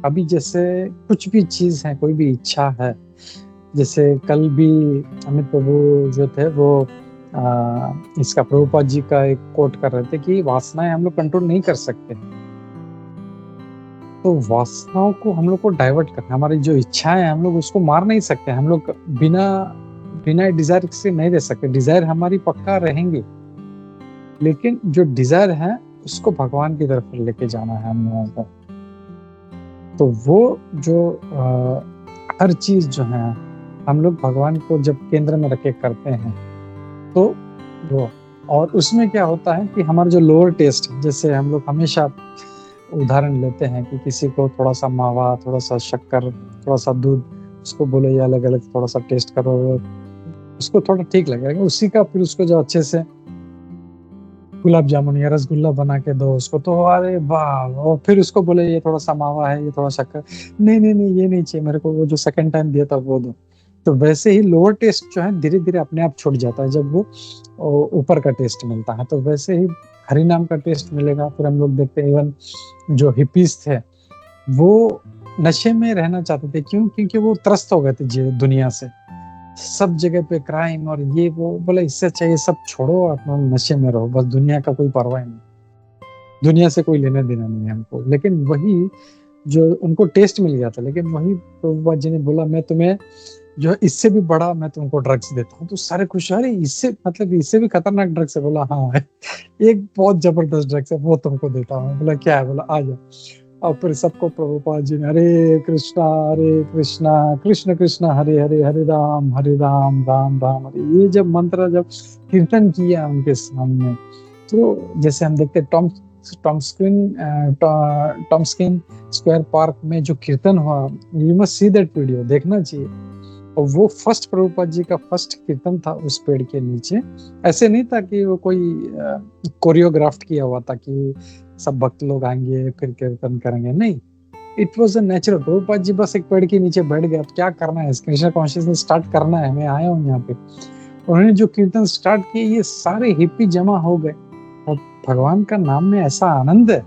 अभी जैसे कुछ भी चीज है, कोई भी इच्छा है, जैसे कल भी अमित प्रभु जो थे वो इसका प्रभुपाद जी का एक कोट कर रहे थे कि वासनाएं हम लोग कंट्रोल नहीं कर सकते, तो वासनाओं को हम लोग को डाइवर्ट करना, हमारी जो इच्छाएं हम लोग उसको मार नहीं सकते, हम लोग बिना डिजायर से नहीं रह सकते, डिजायर हमारी पक्का रहेंगे, लेकिन जो डिजायर है उसको भगवान की तरफ लेके जाना है हम लोगों को। तो वो जो हर चीज जो है हम लोग भगवान को जब केंद्र में रखे करते हैं तो वो, और उसमें क्या होता है कि हमारा जो लोअर टेस्ट, जैसे हम लोग हमेशा उदाहरण लेते हैं कि किसी को थोड़ा सा मावा, थोड़ा सा शक्कर, थोड़ा सा दूध, उसको बोलो ये अलग अलग थोड़ा सा टेस्ट करो, उसको थोड़ा ठीक लगेगा। उसी का फिर उसको जो अच्छे से गुलाब जामुन या रसगुल्ला बना के दो उसको, तो अरे वाह, और फिर उसको बोले ये थोड़ा सा मावा है, ये थोड़ा शक्कर, नहीं नहीं नहीं ये नहीं चाहिए मेरे को, वो जो सेकंड टाइम दिया था वो दो। तो वैसे ही लोअर टेस्ट जो है धीरे धीरे अपने आप छूट जाता है जब वो ऊपर का टेस्ट मिलता है। तो वैसे ही हरि नाम का टेस्ट मिलेगा। फिर हम लोग देखते हैं इवन जो हिपीज थे वो नशे में रहना चाहते थे, क्यों? क्योंकि वो त्रस्त हो गए थे दुनिया से, सब जगह पे क्राइम और ये वो, बोले इससे अच्छा ये सब छोड़ो, अपना नशे में रहो, बस दुनिया का कोई परवाह नहीं, दुनिया से कोई लेना देना नहीं है हमको। लेकिन वही जो उनको टेस्ट मिल गया था, लेकिन वही प्रभुपाद जी ने बोला मैं तुम्हें जो है इससे भी बड़ा मैं तुमको ड्रग्स देता हूँ। तो सारे खुश, अरे इससे मतलब इससे भी खतरनाक ड्रग्स है? बोला हाँ है, एक बहुत जबरदस्त ड्रग्स है वो तुमको देता हूँ। बोला क्या है? बोला आ जाओ। और फिर सबको प्रभुपाद जी ने हरे कृष्णा कृष्ण कृष्ण हरे हरे, हरे राम राम राम हरे, ये जब मंत्र जब कीर्तन किया उनके सामने, तो जैसे हम देखते टॉम्स्किन स्क्वायर पार्क में जो कीर्तन हुआ, you must see that video, देखना चाहिए। और वो फर्स्ट प्रभुपाद जी का फर्स्ट कीर्तन था उस पेड़ के नीचे। ऐसे नहीं था कि वो कोई कोरियोग्राफ्ट किया हुआ था कि सब भक्त लोग आएंगे फिर कीर्तन करेंगे, नहीं, it was a natural. Prabhupad ji बस एक पेड़ के नीचे बैठ गया, तो क्या करना है, कृष्ण कॉन्शियसनेस स्टार्ट करना है, मैं आया हूँ यहाँ पे। उन्होंने जो कीर्तन स्टार्ट किए, ये सारे हिप्पी जमा हो गए। और भगवान का नाम में ऐसा आनंद है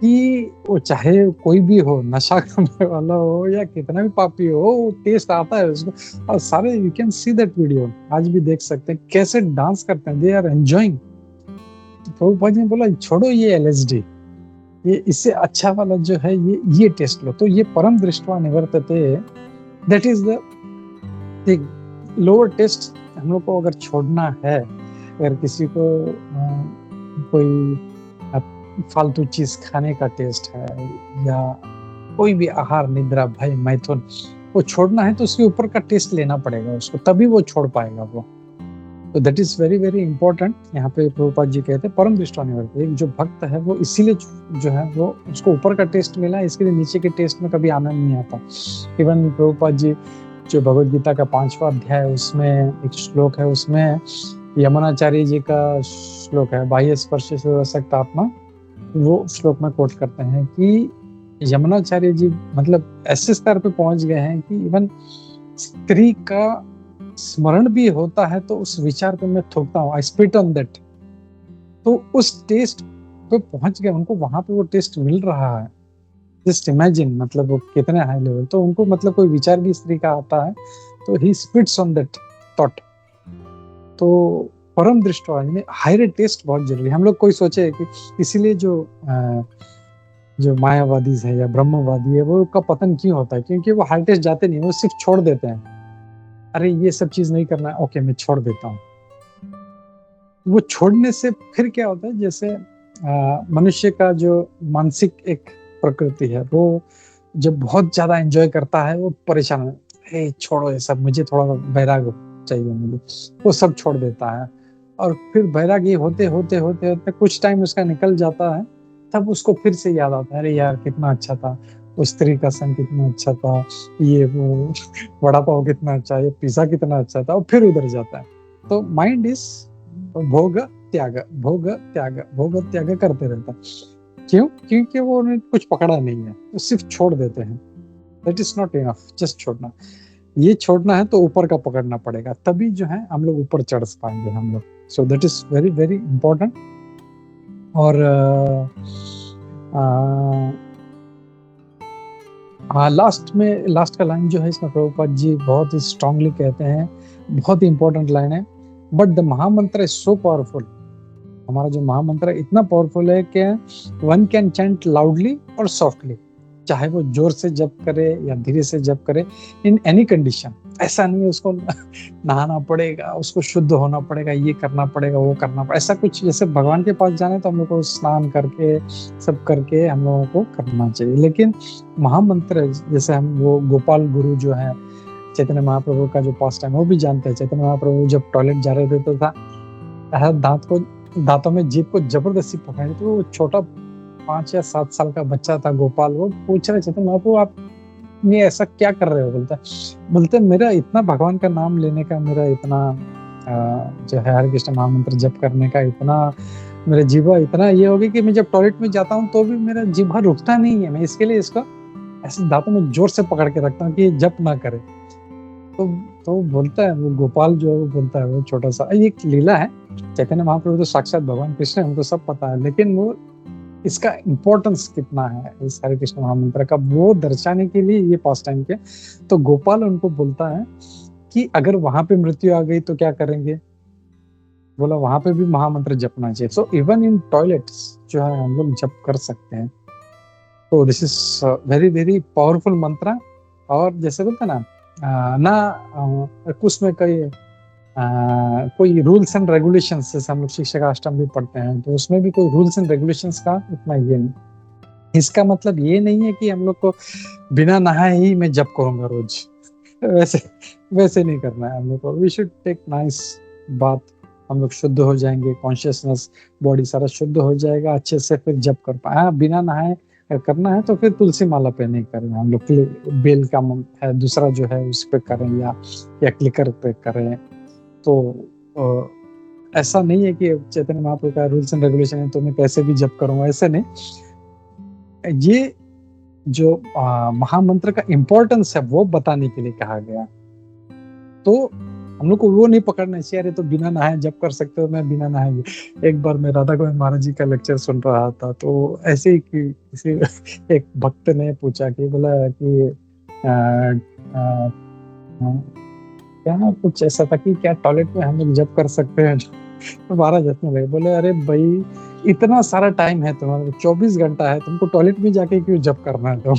कि वो चाहे कोई भी हो, नशा करने वाला हो या कितना भी पापी हो, टेस्ट आता है उसको। और सारे you can see that video, आज भी देख सकते हैं कैसे डांस करते हैं, दे आर एंजॉइंग। तो प्रभुपाद जी ने बोला छोड़ो ये LSD, ये इससे अच्छा वाला जो है ये टेस्ट लो। तो ये परम दृष्टवा निवर्तते, that is the lower taste. हम लोग को अगर छोड़ना है, अगर किसी को कोई फालतू चीज खाने का टेस्ट है या कोई भी आहार, निद्रा, भय, मैथुन, वो छोड़ना है तो उसके ऊपर का टेस्ट लेना पड़ेगा उसको, तभी वो छोड़ पाएगा वो। तो that is very very important. यहाँ पे प्रभुपाद जी कहते हैं परम दृष्टवा निवर्तते, एक जो भक्त है वो इसीलिए जो है वो उसको ऊपर का टेस्ट मिला, इसके लिए नीचे के टेस्ट में कभी आनंद नहीं आता। इवन प्रभुपाद जी जो भगवद गीता का 5वां अध्याय, उसमें एक श्लोक है, उसमें यमुनाचार्य जी का श्लोक है, बाह्य स्पर्श से रसक्त आत्मा, वो श्लोक में कोट करते हैं कि यमुनाचार्य जी मतलब ऐसे स्तर पे पहुंच गए हैं कि इवन स्त्री का स्मरण भी होता है तो उस विचार पे मैं थूकता हूँ, आई स्पिट ऑन दैट। तो उस टेस्ट पे पहुंच गए, उनको वहां पे वो टेस्ट मिल रहा है। जस्ट इमेजिन, मतलब वो कितने हाई लेवल। तो उनको मतलब कोई विचार भी स्त्री का आता है तो ही स्पिट्स ऑन दैट थॉट। तो परम दृष्टवा में हायर टेस्ट बहुत जरूरी है। हम लोग कोई सोचे कि इसीलिए जो मायावादी है या ब्रह्मवादी है वो का पतन क्यों होता है, क्योंकि वो हाई टेस्ट जाते नहीं, वो सिर्फ छोड़ देते हैं। अरे ये सब चीज नहीं करना है, ओके मैं छोड़ देता हूँ। वो छोड़ने से फिर क्या होता है, जैसे मनुष्य का जो मानसिक एक प्रकृति है, वो जब बहुत ज्यादा एंजॉय करता है वो परेशान है, छोड़ो ये सब, मुझे थोड़ा वैराग्य चाहिए, मुझे वो सब छोड़ देता है। और फिर वैरागी होते होते होते होते कुछ टाइम उसका निकल जाता है, तब उसको फिर से याद आता है, अरे यार कितना अच्छा था, उस स्त्री का संग कितना अच्छा था, ये वो वड़ा पाव कितना अच्छा, ये पिज्जा कितना अच्छा था, और फिर उधर जाता है। तो माइंड इज भोग त्याग भोग त्याग भोग त्याग करते रहता है। क्यों? क्योंकि वो उन्हें कुछ पकड़ा नहीं है, तो सिर्फ छोड़ देते हैं। That is not enough, just छोड़ना। ये छोड़ना है तो ऊपर का पकड़ना पड़ेगा, तभी जो है हम लोग ऊपर चढ़ पाएंगे हम लोग। सो that is very very important. और लास्ट का लाइन जो है इसमें प्रभुपाद जी बहुत ही स्ट्रांगली कहते हैं, बहुत ही इंपॉर्टेंट लाइन है, बट द महामंत्र इज सो पावरफुल। हमारा जो महामंत्र है इतना पावरफुल है कि वन कैन चैंट लाउडली और सॉफ्टली, चाहे वो जोर से जप करे या धीरे से जप करे, इन एनी कंडीशन। ऐसा नहीं है उसको नहाना पड़ेगा, उसको शुद्ध होना पड़ेगा, ये करना पड़ेगा, वो करना पड़ेगा, ऐसा कुछ। जैसे भगवान के पास जाने तो हम लोग को स्नान करके सब करके हम लोगों को करना चाहिए। लेकिन महामंत्र, जैसे हम वो गोपाल गुरु जो है चैतन्य महाप्रभु का जो पास टाइम, वो भी जानते हैं। चैतन्य महाप्रभु जब टॉयलेट जा रहे थे तो था दांतों में जीभ को जबरदस्ती पकड़े, तो वो छोटा 5 या 7 साल का बच्चा था गोपाल, वो पूछ रहे चैतन्य महाप्रभु आप ये ऐसा क्या कर रहे हो? बोलते मेरा इतना भगवान का नाम लेने का, मेरा इतना जो है हरे कृष्ण महामंत्र जप करने का इतना मेरा जीवा इतना ये हो गया कि मैं जब टॉयलेट में जाता हूँ तो भी मेरा जीवा रुकता नहीं है। मैं इसके लिए इसको ऐसे दांतों में जोर से पकड़ के रखता हूँ कि जप ना करे। तो बोलता है वो गोपाल जो है, वो बोलता है, वो छोटा सा, ये एक लीला है। चैतन्य महाप्रभु तो साक्षात भगवान कृष्ण है, हमको सब पता है, लेकिन वो इसका इम्पोर्टेंस कितना है इस हरे कृष्ण महामंत्र का, वो दर्शाने के लिए ये पास टाइम के। तो गोपाल उनको बोलता है कि अगर वहां पे मृत्यु आ गई तो क्या करेंगे? बोला वहां पे भी महामंत्र जपना चाहिए। सो इवन इन टॉयलेट्स जो है हम लोग जप कर सकते हैं। तो this is very very powerful मंत्र। और जैसे बोलते ना उसमें कोई रूल्स एंड रेगुलेशंस, जैसे हम लोग शिक्षा का अष्टम भी पढ़ते हैं, तो उसमें भी कोई रूल्स एंड रेगुलेशंस का इतना ये नहीं। इसका मतलब ये नहीं है कि हम लोग को बिना नहाए ही मैं जप करूंगा रोज, वैसे नहीं करना है हम लोग को। वी शुड टेक नाइस बात, हम लोग शुद्ध हो जाएंगे, कॉन्शियसनेस बॉडी सारा शुद्ध हो जाएगा, अच्छे से फिर जप कर पाए। हाँ, बिना नहाए करना है तो फिर तुलसी माला पे नहीं करें हम लोग, बेल का है दूसरा जो है उस पे करें या क्लिकर पे करें। तो ऐसा नहीं है कि चैतन्य महाप्रभु का रूल्स एंड रेगुलेशन है तो मैं कैसे भी जप करूंगा, ऐसे नहीं। ये जो महामंत्र का इम्पोर्टेंस है वो बताने के लिए कहा गया। तो हम लोग को वो नहीं पकड़ना चाहिए, अरे तो बिना नहाए जप कर सकते हो, मैं बिना नहाए। एक बार मैं राधा गोविंद महाराज जी का लेक्चर सुन रहा था, तो ऐसे ही किसी एक भक्त ने पूछा कि बोला कि क्या कुछ ऐसा था कि क्या टॉयलेट में हम लोग जप कर सकते हैं? तो महाराज हंसने लगे, बोले अरे भाई इतना सारा टाइम है तुम्हारे, 24 घंटा है, तुमको टॉयलेट में जाके क्यों जप करना है? तो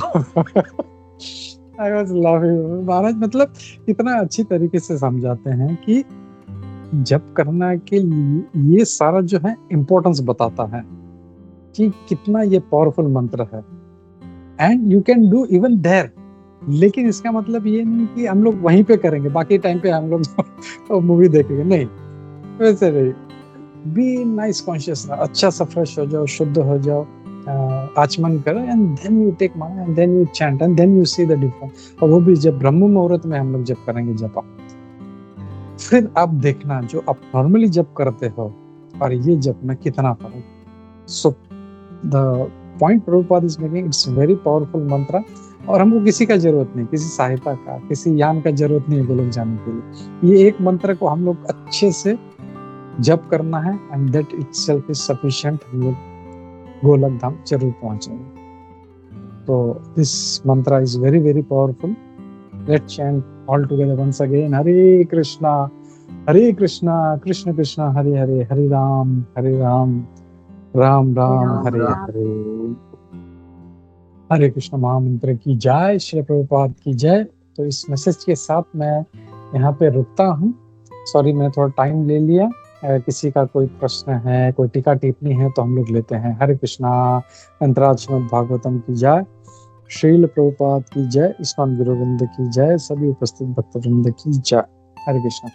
I was laughing। महाराज मतलब इतना अच्छी तरीके से समझाते हैं कि जप करना के लिए ये सारा जो है इम्पोर्टेंस बताता है कि कितना ये पावरफुल मंत्र है, and you can do even there. लेकिन इसका मतलब ये नहीं कि हम लोग वहीं पे करेंगे, बाकी टाइम पे हम लोग मूवी देखेंगे, नहीं, वैसे नहीं। बी नाइस कॉन्शियस, अच्छा सा फ्रेश हो जाओ, शुद्ध हो जाओ, आचमन करो, and then you take mala, and then you chant, and then you see the difference. और वो भी जब ब्रह्म मुहूर्त में हम लोग जप करेंगे जप, फिर आप देखना जो आप नॉर्मली जप करते हो और ये जप में कितना फर्क। So the point Prabhupada is making, it's very powerful मंत्र। और हमको किसी का जरूरत नहीं, किसी सहायता का, किसी यान का जरूरत नहीं है गोलोक जाने के लिए। ये एक मंत्र को हम लोग अच्छे से जप करना है, and that itself is sufficient. हम लोग गोलक धाम जरूर पहुंचेंगे। तो this mantra is very very powerful. Let's chant all together once again, Hare Krishna Krishna Krishna Hare Hare, Hare Ram Ram Ram Hare Hare. Hare Krishna महामंत्र की जय, श्री प्रभुपाद की जय। तो इस मैसेज के साथ मैं यहाँ पे रुकता हूँ। सॉरी, मैं थोड़ा टाइम ले लिया। किसी का कोई प्रश्न है, कोई टीका टिप्पणी है तो हम लोग लेते हैं। हरे कृष्णा। अंतराल श्रीमद् भागवतम की जय, श्रील प्रभुपाद की जय, इस्कॉन गुरुवृंद की जय, सभी उपस्थित भक्तवृंद की जय। हरे कृष्णा।